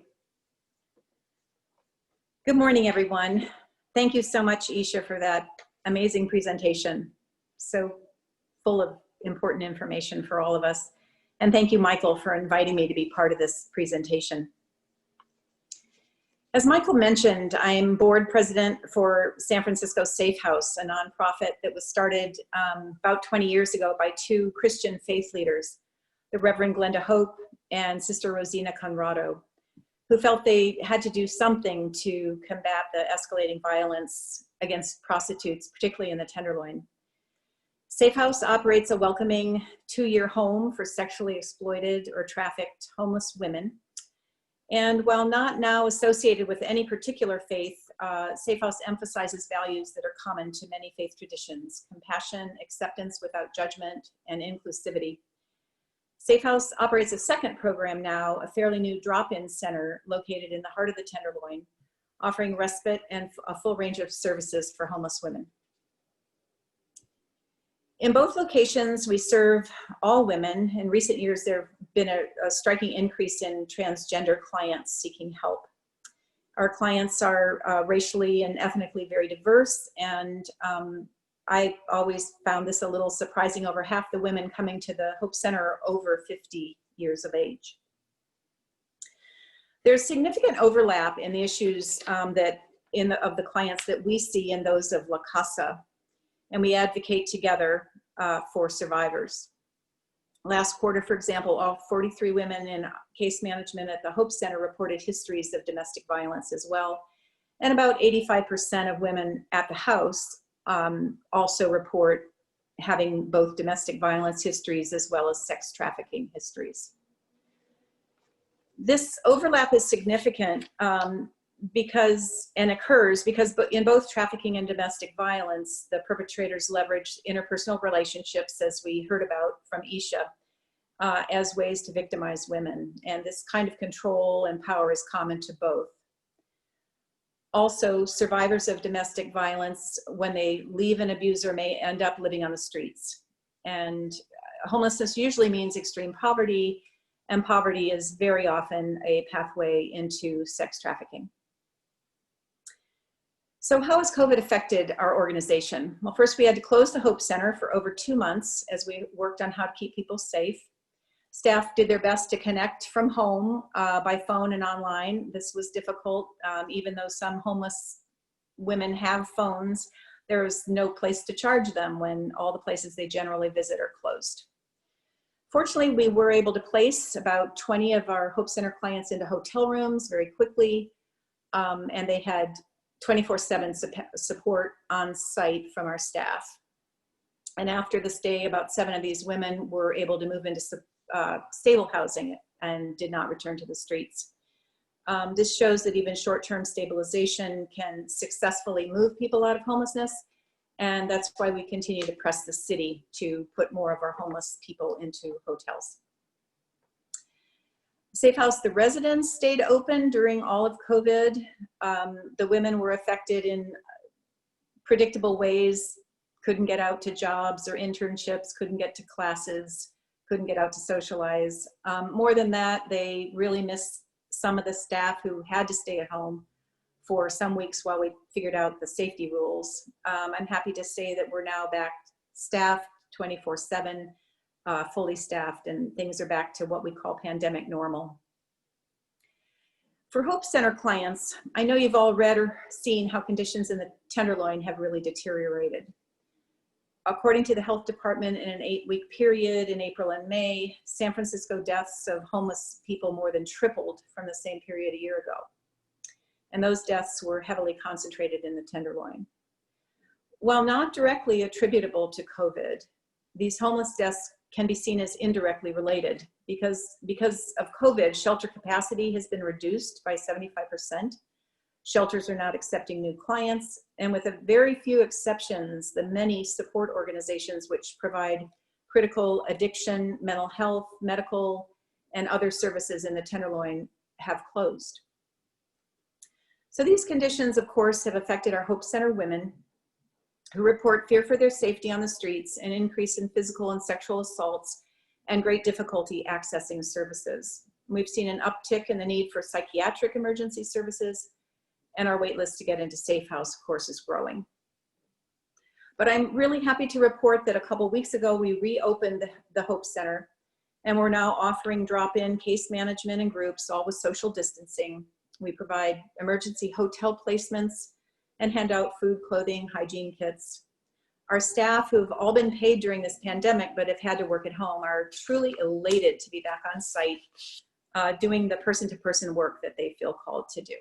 Good morning, everyone. Thank you so much, Isha, for that amazing presentation. So full of important information for all of us. And thank you, Michael, for inviting me to be part of this presentation. As Michael mentioned, I'm board president for San Francisco Safe House, a nonprofit that was started about 20 years ago by two Christian faith leaders, the Reverend Glenda Hope and Sister Rosina Conrado, who felt they had to do something to combat the escalating violence against prostitutes, particularly in the Tenderloin. Safe House operates a welcoming 2-year home for sexually exploited or trafficked homeless women. And while not now associated with any particular faith, Safe House emphasizes values that are common to many faith traditions: compassion, acceptance without judgment, and inclusivity. Safe House operates a second program now, a fairly new drop-in center located in the heart of the Tenderloin, offering respite and a full range of services for homeless women. In both locations, we serve all women. In recent years, there have been a striking increase in transgender clients seeking help. Our clients are racially and ethnically very diverse, and I always found this a little surprising. Over half the women coming to the Hope Center are over 50 years of age. There's significant overlap in the issues of the clients that we see and those of La Casa, and we advocate together for survivors. Last quarter, for example, all 43 women in case management at the Hope Center reported histories of domestic violence as well, and about 85% of women at the house also report having both domestic violence histories as well as sex trafficking histories. This overlap is significant because in both trafficking and domestic violence, the perpetrators leverage interpersonal relationships, as we heard about from Isha, as ways to victimize women. And this kind of control and power is common to both. Also, survivors of domestic violence, when they leave an abuser, may end up living on the streets. And homelessness usually means extreme poverty, and poverty is very often a pathway into sex trafficking. So how has COVID affected our organization? Well, first we had to close the Hope Center for over 2 months as we worked on how to keep people safe. Staff did their best to connect from home by phone and online. This was difficult, even though some homeless women have phones. There's no place to charge them when all the places they generally visit are closed. Fortunately, we were able to place about 20 of our Hope Center clients into hotel rooms very quickly, and they had 24/7 support on site from our staff. And after the stay, about 7 of these women were able to move into stable housing and did not return to the streets. This shows that even short-term stabilization can successfully move people out of homelessness, and that's why we continue to press the city to put more of our homeless people into hotels. Safe House, the residents stayed open during all of COVID. The women were affected in predictable ways, couldn't get out to jobs or internships, couldn't get to classes, couldn't get out to socialize. More than that, they really missed some of the staff who had to stay at home for some weeks while we figured out the safety rules. I'm happy to say that we're now back staffed 24/7, fully staffed, and things are back to what we call pandemic normal. For Hope Center clients, I know you've all read or seen how conditions in the Tenderloin have really deteriorated. According to the health department, in an 8-week period in April and May, San Francisco deaths of homeless people more than tripled from the same period a year ago. And those deaths were heavily concentrated in the Tenderloin. While not directly attributable to COVID, these homeless deaths can be seen as indirectly related because of COVID, shelter capacity has been reduced by 75%. Shelters are not accepting new clients, and with a very few exceptions, the many support organizations which provide critical addiction, mental health, medical, and other services in the Tenderloin have closed. So these conditions, of course, have affected our Hope Center women who report fear for their safety on the streets, an increase in physical and sexual assaults, and great difficulty accessing services. We've seen an uptick in the need for psychiatric emergency services, and our wait list to get into Safe House, of course, is growing. But I'm really happy to report that a couple weeks ago, we reopened the Hope Center, and we're now offering drop-in case management in groups, all with social distancing. We provide emergency hotel placements and hand out food, clothing, hygiene kits. Our staff, who've all been paid during this pandemic but have had to work at home, are truly elated to be back on site doing the person-to-person work that they feel called to do.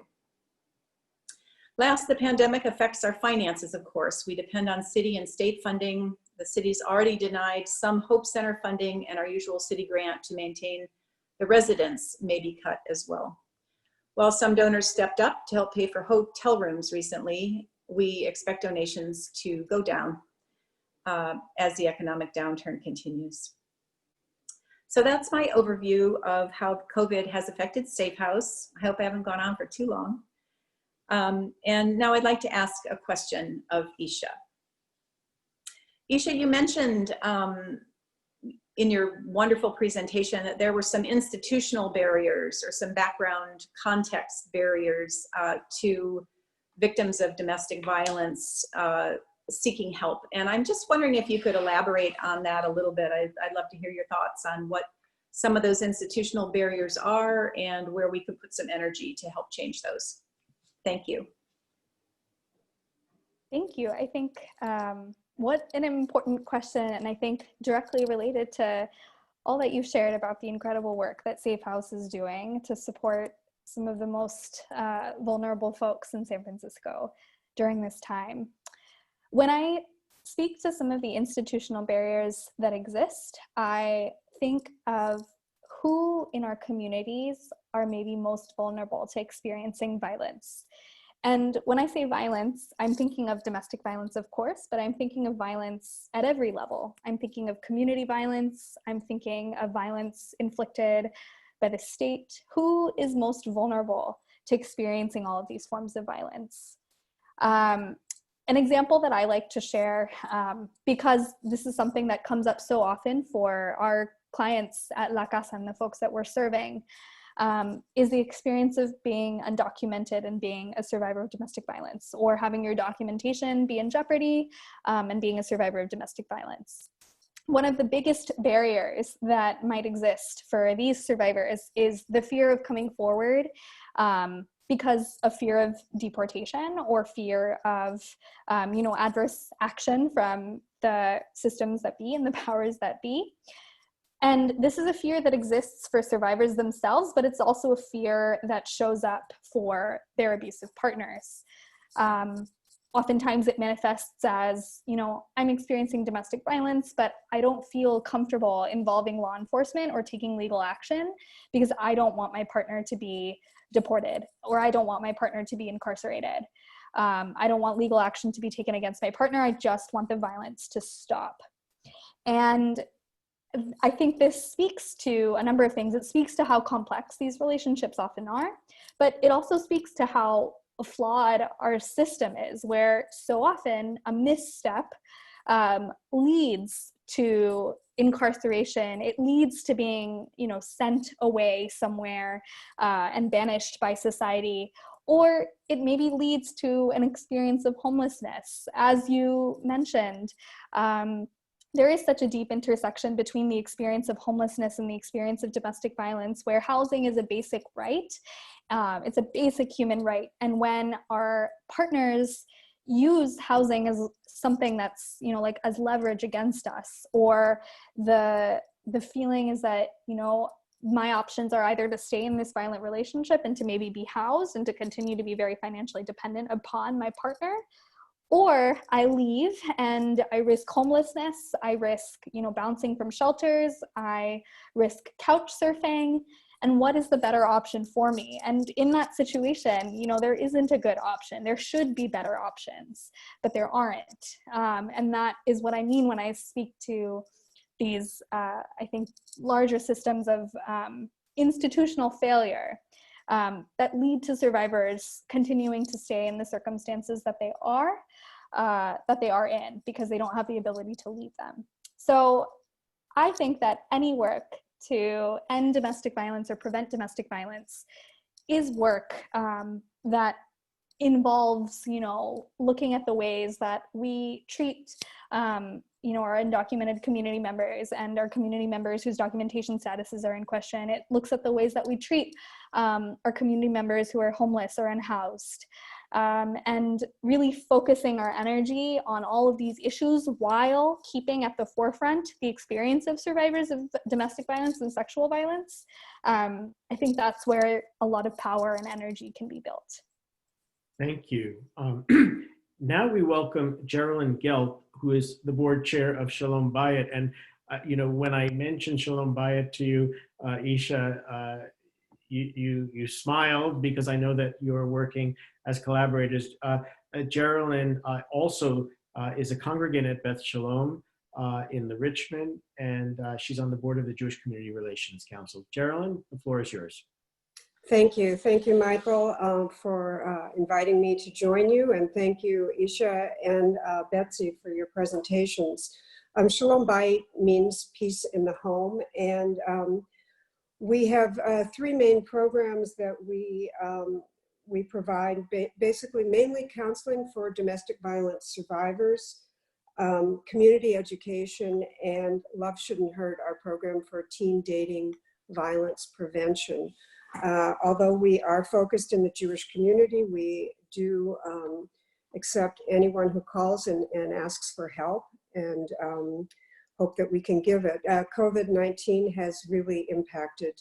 Last, the pandemic affects our finances, of course. We depend on city and state funding. The city's already denied some Hope Center funding, and our usual city grant to maintain the residents may be cut as well. While some donors stepped up to help pay for hotel rooms recently, we expect donations to go down as the economic downturn continues. So that's my overview of how COVID has affected Safe House. I hope I haven't gone on for too long. And now I'd like to ask a question of Isha. Isha, you mentioned in your wonderful presentation that there were some institutional barriers or some background context barriers to victims of domestic violence seeking help. And I'm just wondering if you could elaborate on that a little bit. I'd love to hear your thoughts on what some of those institutional barriers are and where we could put some energy to help change those. Thank you. Thank you. I think what an important question, and I think directly related to all that you've shared about the incredible work that Safe House is doing to support some of the most vulnerable folks in San Francisco during this time. When I speak to some of the institutional barriers that exist, I think of who in our communities are maybe most vulnerable to experiencing violence. And when I say violence, I'm thinking of domestic violence, of course, but I'm thinking of violence at every level. I'm thinking of community violence. I'm thinking of violence inflicted by the state. Who is most vulnerable to experiencing all of these forms of violence? An example that I like to share, because this is something that comes up so often for our clients at La Casa and the folks that we're serving, is the experience of being undocumented and being a survivor of domestic violence, or having your documentation be in jeopardy and being a survivor of domestic violence. One of the biggest barriers that might exist for these survivors is the fear of coming forward because of fear of deportation or fear of, adverse action from the systems that be and the powers that be. And this is a fear that exists for survivors themselves, but it's also a fear that shows up for their abusive partners. Oftentimes it manifests as, I'm experiencing domestic violence, but I don't feel comfortable involving law enforcement or taking legal action because I don't want my partner to be deported, or I don't want my partner to be incarcerated. I don't want legal action to be taken against my partner. I just want the violence to stop. And I think this speaks to a number of things. It speaks to how complex these relationships often are, but it also speaks to how flawed our system is, where so often a misstep leads to incarceration. It leads to being, sent away somewhere and banished by society, or it maybe leads to an experience of homelessness. As you mentioned, there is such a deep intersection between the experience of homelessness and the experience of domestic violence, where housing is a basic right. It's a basic human right. And when our partners use housing as something that's, as leverage against us, or the feeling is that, my options are either to stay in this violent relationship and to maybe be housed and to continue to be very financially dependent upon my partner, or I leave and I risk homelessness, I risk, bouncing from shelters, I risk couch surfing, and what is the better option for me? And in that situation, there isn't a good option. There should be better options, but there aren't. And that is what I mean when I speak to these, I think, larger systems of institutional failure that lead to survivors continuing to stay in the circumstances that they are in because they don't have the ability to leave them. So I think that any work to end domestic violence or prevent domestic violence is work that involves, looking at the ways that we treat, our undocumented community members and our community members whose documentation statuses are in question. It looks at the ways that we treat our community members who are homeless or unhoused, and really focusing our energy on all of these issues while keeping at the forefront the experience of survivors of domestic violence and sexual violence. I think that's where a lot of power and energy can be built. Thank you. Now we welcome Geraldine Gelb, who is the board chair of Shalom Bayit. And, when I mentioned Shalom Bayit to you, Isha, you smiled because I know that you're working as collaborators. Geraldine also is a congregant at Beth Shalom in the Richmond, and she's on the board of the Jewish Community Relations Council. Geraldine, the floor is yours. Thank you, Michael, for inviting me to join you, and thank you, Isha and Betsy, for your presentations. Shalom Bayit means peace in the home, and we have three main programs that we provide, basically mainly counseling for domestic violence survivors, community education, and Love Shouldn't Hurt, our program for teen dating violence prevention. Although we are focused in the Jewish community, we do accept anyone who calls and asks for help, and hope that we can give it. COVID-19 has really impacted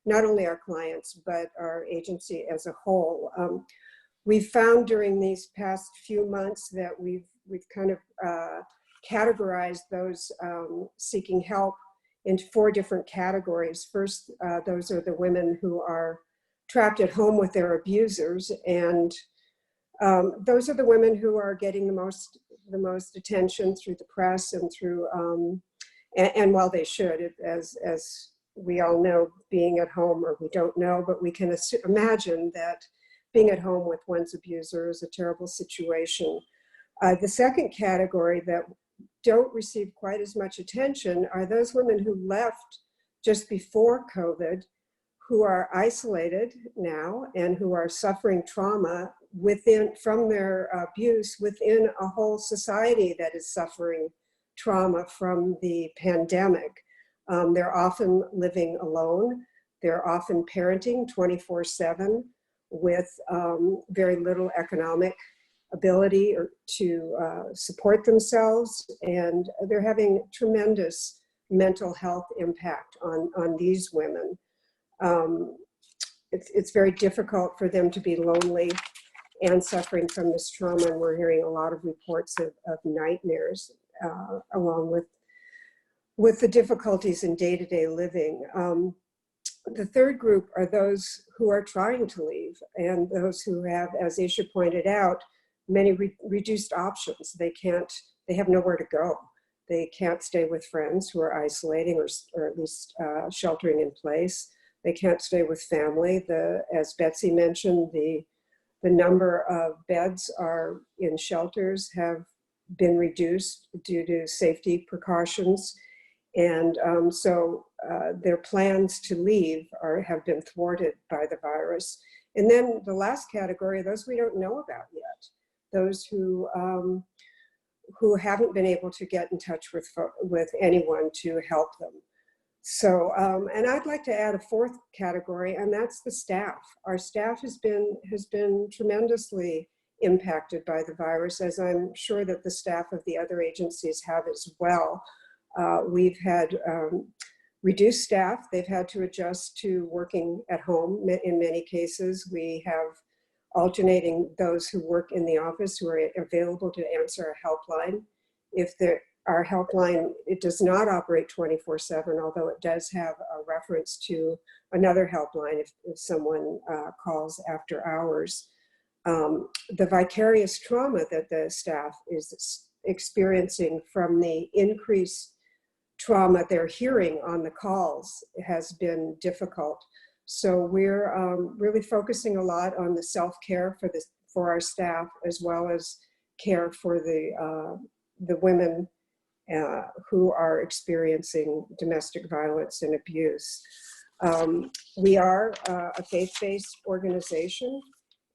not only our clients, but our agency as a whole. We've found during these past few months that we've kind of categorized those seeking help into four different categories. First, those are the women who are trapped at home with their abusers, and those are the women who are getting the most attention through the press and through, and while they should, as we all know, being at home, or we don't know, but we can imagine that being at home with one's abuser is a terrible situation. The second category that don't receive quite as much attention are those women who left just before COVID, who are isolated now and who are suffering trauma from their abuse within a whole society that is suffering trauma from the pandemic. They're often living alone. They're often parenting 24/7 with very little economic ability to support themselves, and they're having tremendous mental health impact on these women. It's very difficult for them to be lonely and suffering from this trauma, and we're hearing a lot of reports of nightmares along with the difficulties in day-to-day living. The third group are those who are trying to leave, and those who have, as Isha pointed out, many reduced options. They have nowhere to go. They can't stay with friends who are isolating or at least sheltering in place. They can't stay with family. As Betsy mentioned, the number of beds in shelters have been reduced due to safety precautions. And so their plans to leave have been thwarted by the virus. And then the last category, those we don't know about yet, those who haven't been able to get in touch with anyone to help them. So, and I'd like to add a fourth category, and that's the staff. Our staff has been tremendously impacted by the virus, as I'm sure that the staff of the other agencies have as well. We've had reduced staff. They've had to adjust to working at home in many cases. We have alternating those who work in the office who are available to answer a helpline. Our helpline, it does not operate 24/7, although it does have a reference to another helpline if someone calls after hours. The vicarious trauma that the staff is experiencing from the increased trauma they're hearing on the calls has been difficult. So we're really focusing a lot on the self-care for our staff, as well as care for the women who are experiencing domestic violence and abuse. We are a faith-based organization,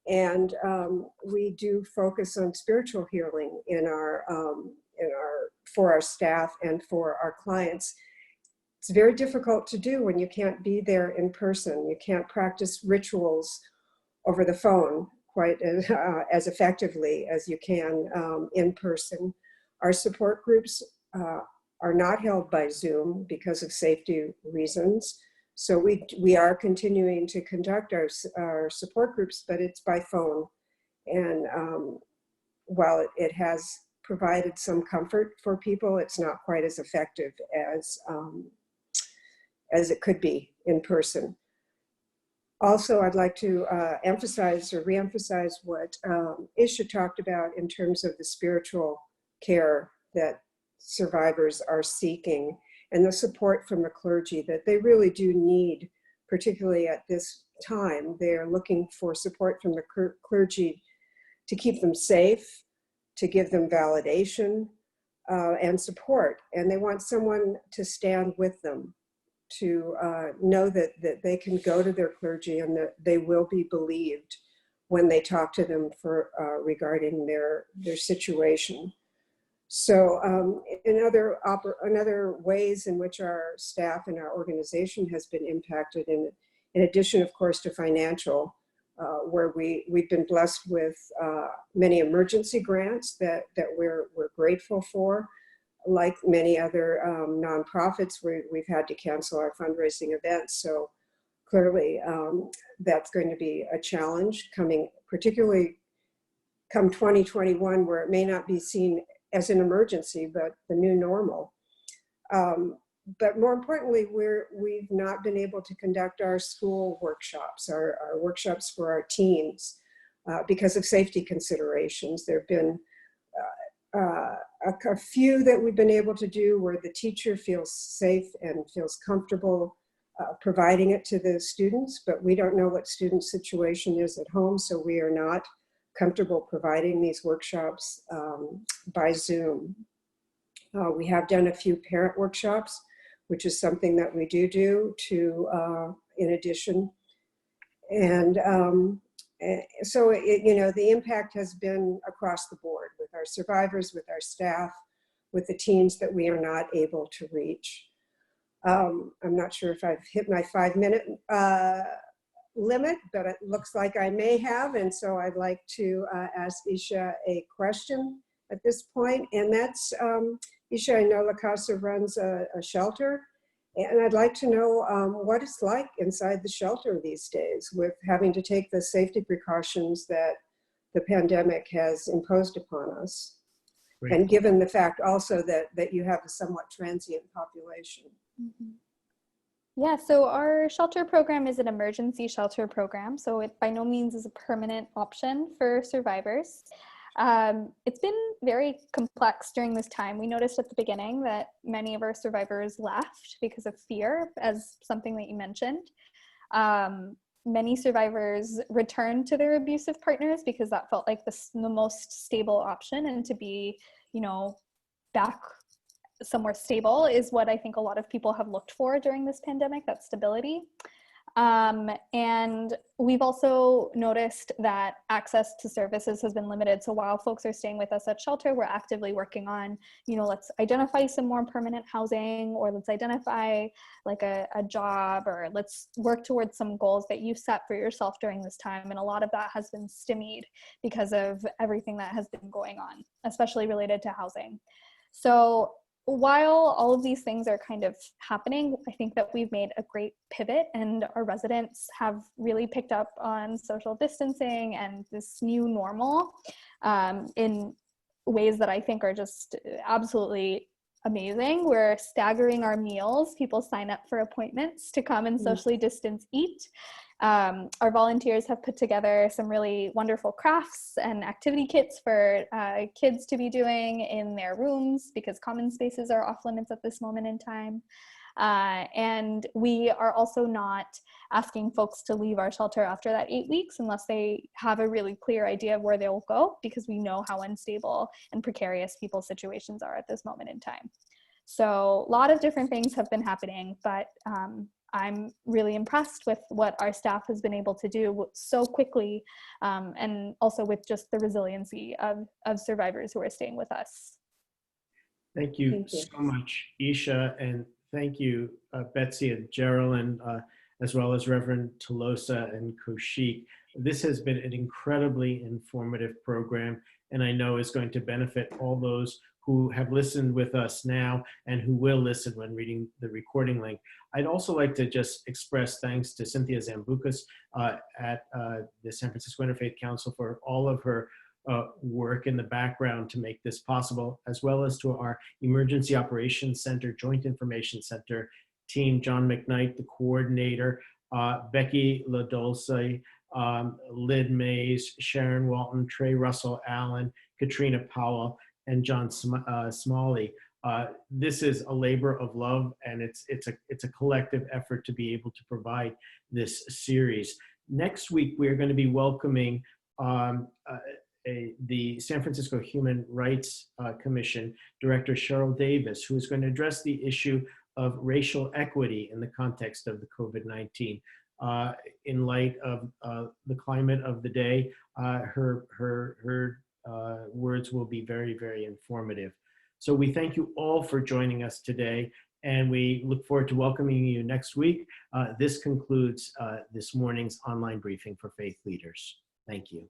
and we do focus on spiritual healing for our staff and for our clients. It's very difficult to do when you can't be there in person. You can't practice rituals over the phone quite as effectively as you can in person. Our support groups are not held by Zoom because of safety reasons. So we are continuing to conduct our support groups, but it's by phone. And while it has provided some comfort for people, it's not quite as effective as it could be in person. Also, I'd like to emphasize or reemphasize what Isha talked about in terms of the spiritual care that survivors are seeking and the support from the clergy that they really do need, particularly at this time. They're looking for support from the clergy to keep them safe, to give them validation and support. And they want someone to stand with them, to know that they can go to their clergy and that they will be believed when they talk to them regarding their situation. So in other ways in which our staff and our organization has been impacted, in addition, of course, to financial, where we've been blessed with many emergency grants that we're grateful for. Like many other nonprofits, we've had to cancel our fundraising events. So clearly that's going to be a challenge particularly come 2021, where it may not be seen as an emergency, but the new normal. But more importantly, we've not been able to conduct our school workshops, our workshops for our teens because of safety considerations. There have been a few that we've been able to do where the teacher feels safe and feels comfortable providing it to the students, but we don't know what student situation is at home, so we are not comfortable providing these workshops by Zoom. We have done a few parent workshops, which is something that we do in addition. And so, the impact has been across the board with our survivors, with our staff, with the teens that we are not able to reach. I'm not sure if I've hit my 5-minute limit, but it looks like I may have. And so I'd like to ask Isha a question at this point. And that's, Isha, I know La Casa runs a shelter. And I'd like to know what it's like inside the shelter these days with having to take the safety precautions that the pandemic has imposed upon us. Great. And given the fact also that you have a somewhat transient population. Mm-hmm. Yeah, so our shelter program is an emergency shelter program, so it by no means is a permanent option for survivors. It's been very complex during this time. We noticed at the beginning that many of our survivors left because of fear, as something that you mentioned. Many survivors returned to their abusive partners because that felt like the most stable option, and to be, back somewhere stable is what I think a lot of people have looked for during this pandemic, that stability. And we've also noticed that access to services has been limited. So while folks are staying with us at shelter, we're actively working on, let's identify some more permanent housing, or let's identify like a job, or let's work towards some goals that you set for yourself during this time. And a lot of that has been stymied because of everything that has been going on, especially related to housing. So while all of these things are kind of happening, I think that we've made a great pivot, and our residents have really picked up on social distancing and this new normal in ways that I think are just absolutely amazing. We're staggering our meals. People sign up for appointments to come and socially distance eat. Our volunteers have put together some really wonderful crafts and activity kits for kids to be doing in their rooms, because common spaces are off limits at this moment in time. And we are also not asking folks to leave our shelter after that 8 weeks unless they have a really clear idea of where they'll go, because we know how unstable and precarious people's situations are at this moment in time. So a lot of different things have been happening, but I'm really impressed with what our staff has been able to do so quickly, and also with just the resiliency of survivors who are staying with us. Thank you so much, Isha, and thank you, Betsy and Geraldine, as well as Reverend Tolosa and Kaushik. This has been an incredibly informative program, and I know is going to benefit all those who have listened with us now and who will listen when reading the recording link. I'd also like to just express thanks to Cynthia Zambucas at the San Francisco Interfaith Council for all of her work in the background to make this possible, as well as to our Emergency Operations Center, Joint Information Center team, John McKnight, the coordinator, Becky LaDolce, Lyd Mays, Sharon Walton, Trey Russell Allen, Katrina Powell, and John Smalley. This is a labor of love, and it's a collective effort to be able to provide this series. Next week, we are going to be welcoming the San Francisco Human Rights Commission Director Cheryl Davis, who is going to address the issue of racial equity in the context of the COVID-19. In light of the climate of the day, her words will be very, very informative. So we thank you all for joining us today, and we look forward to welcoming you next week. This concludes this morning's online briefing for faith leaders. Thank you.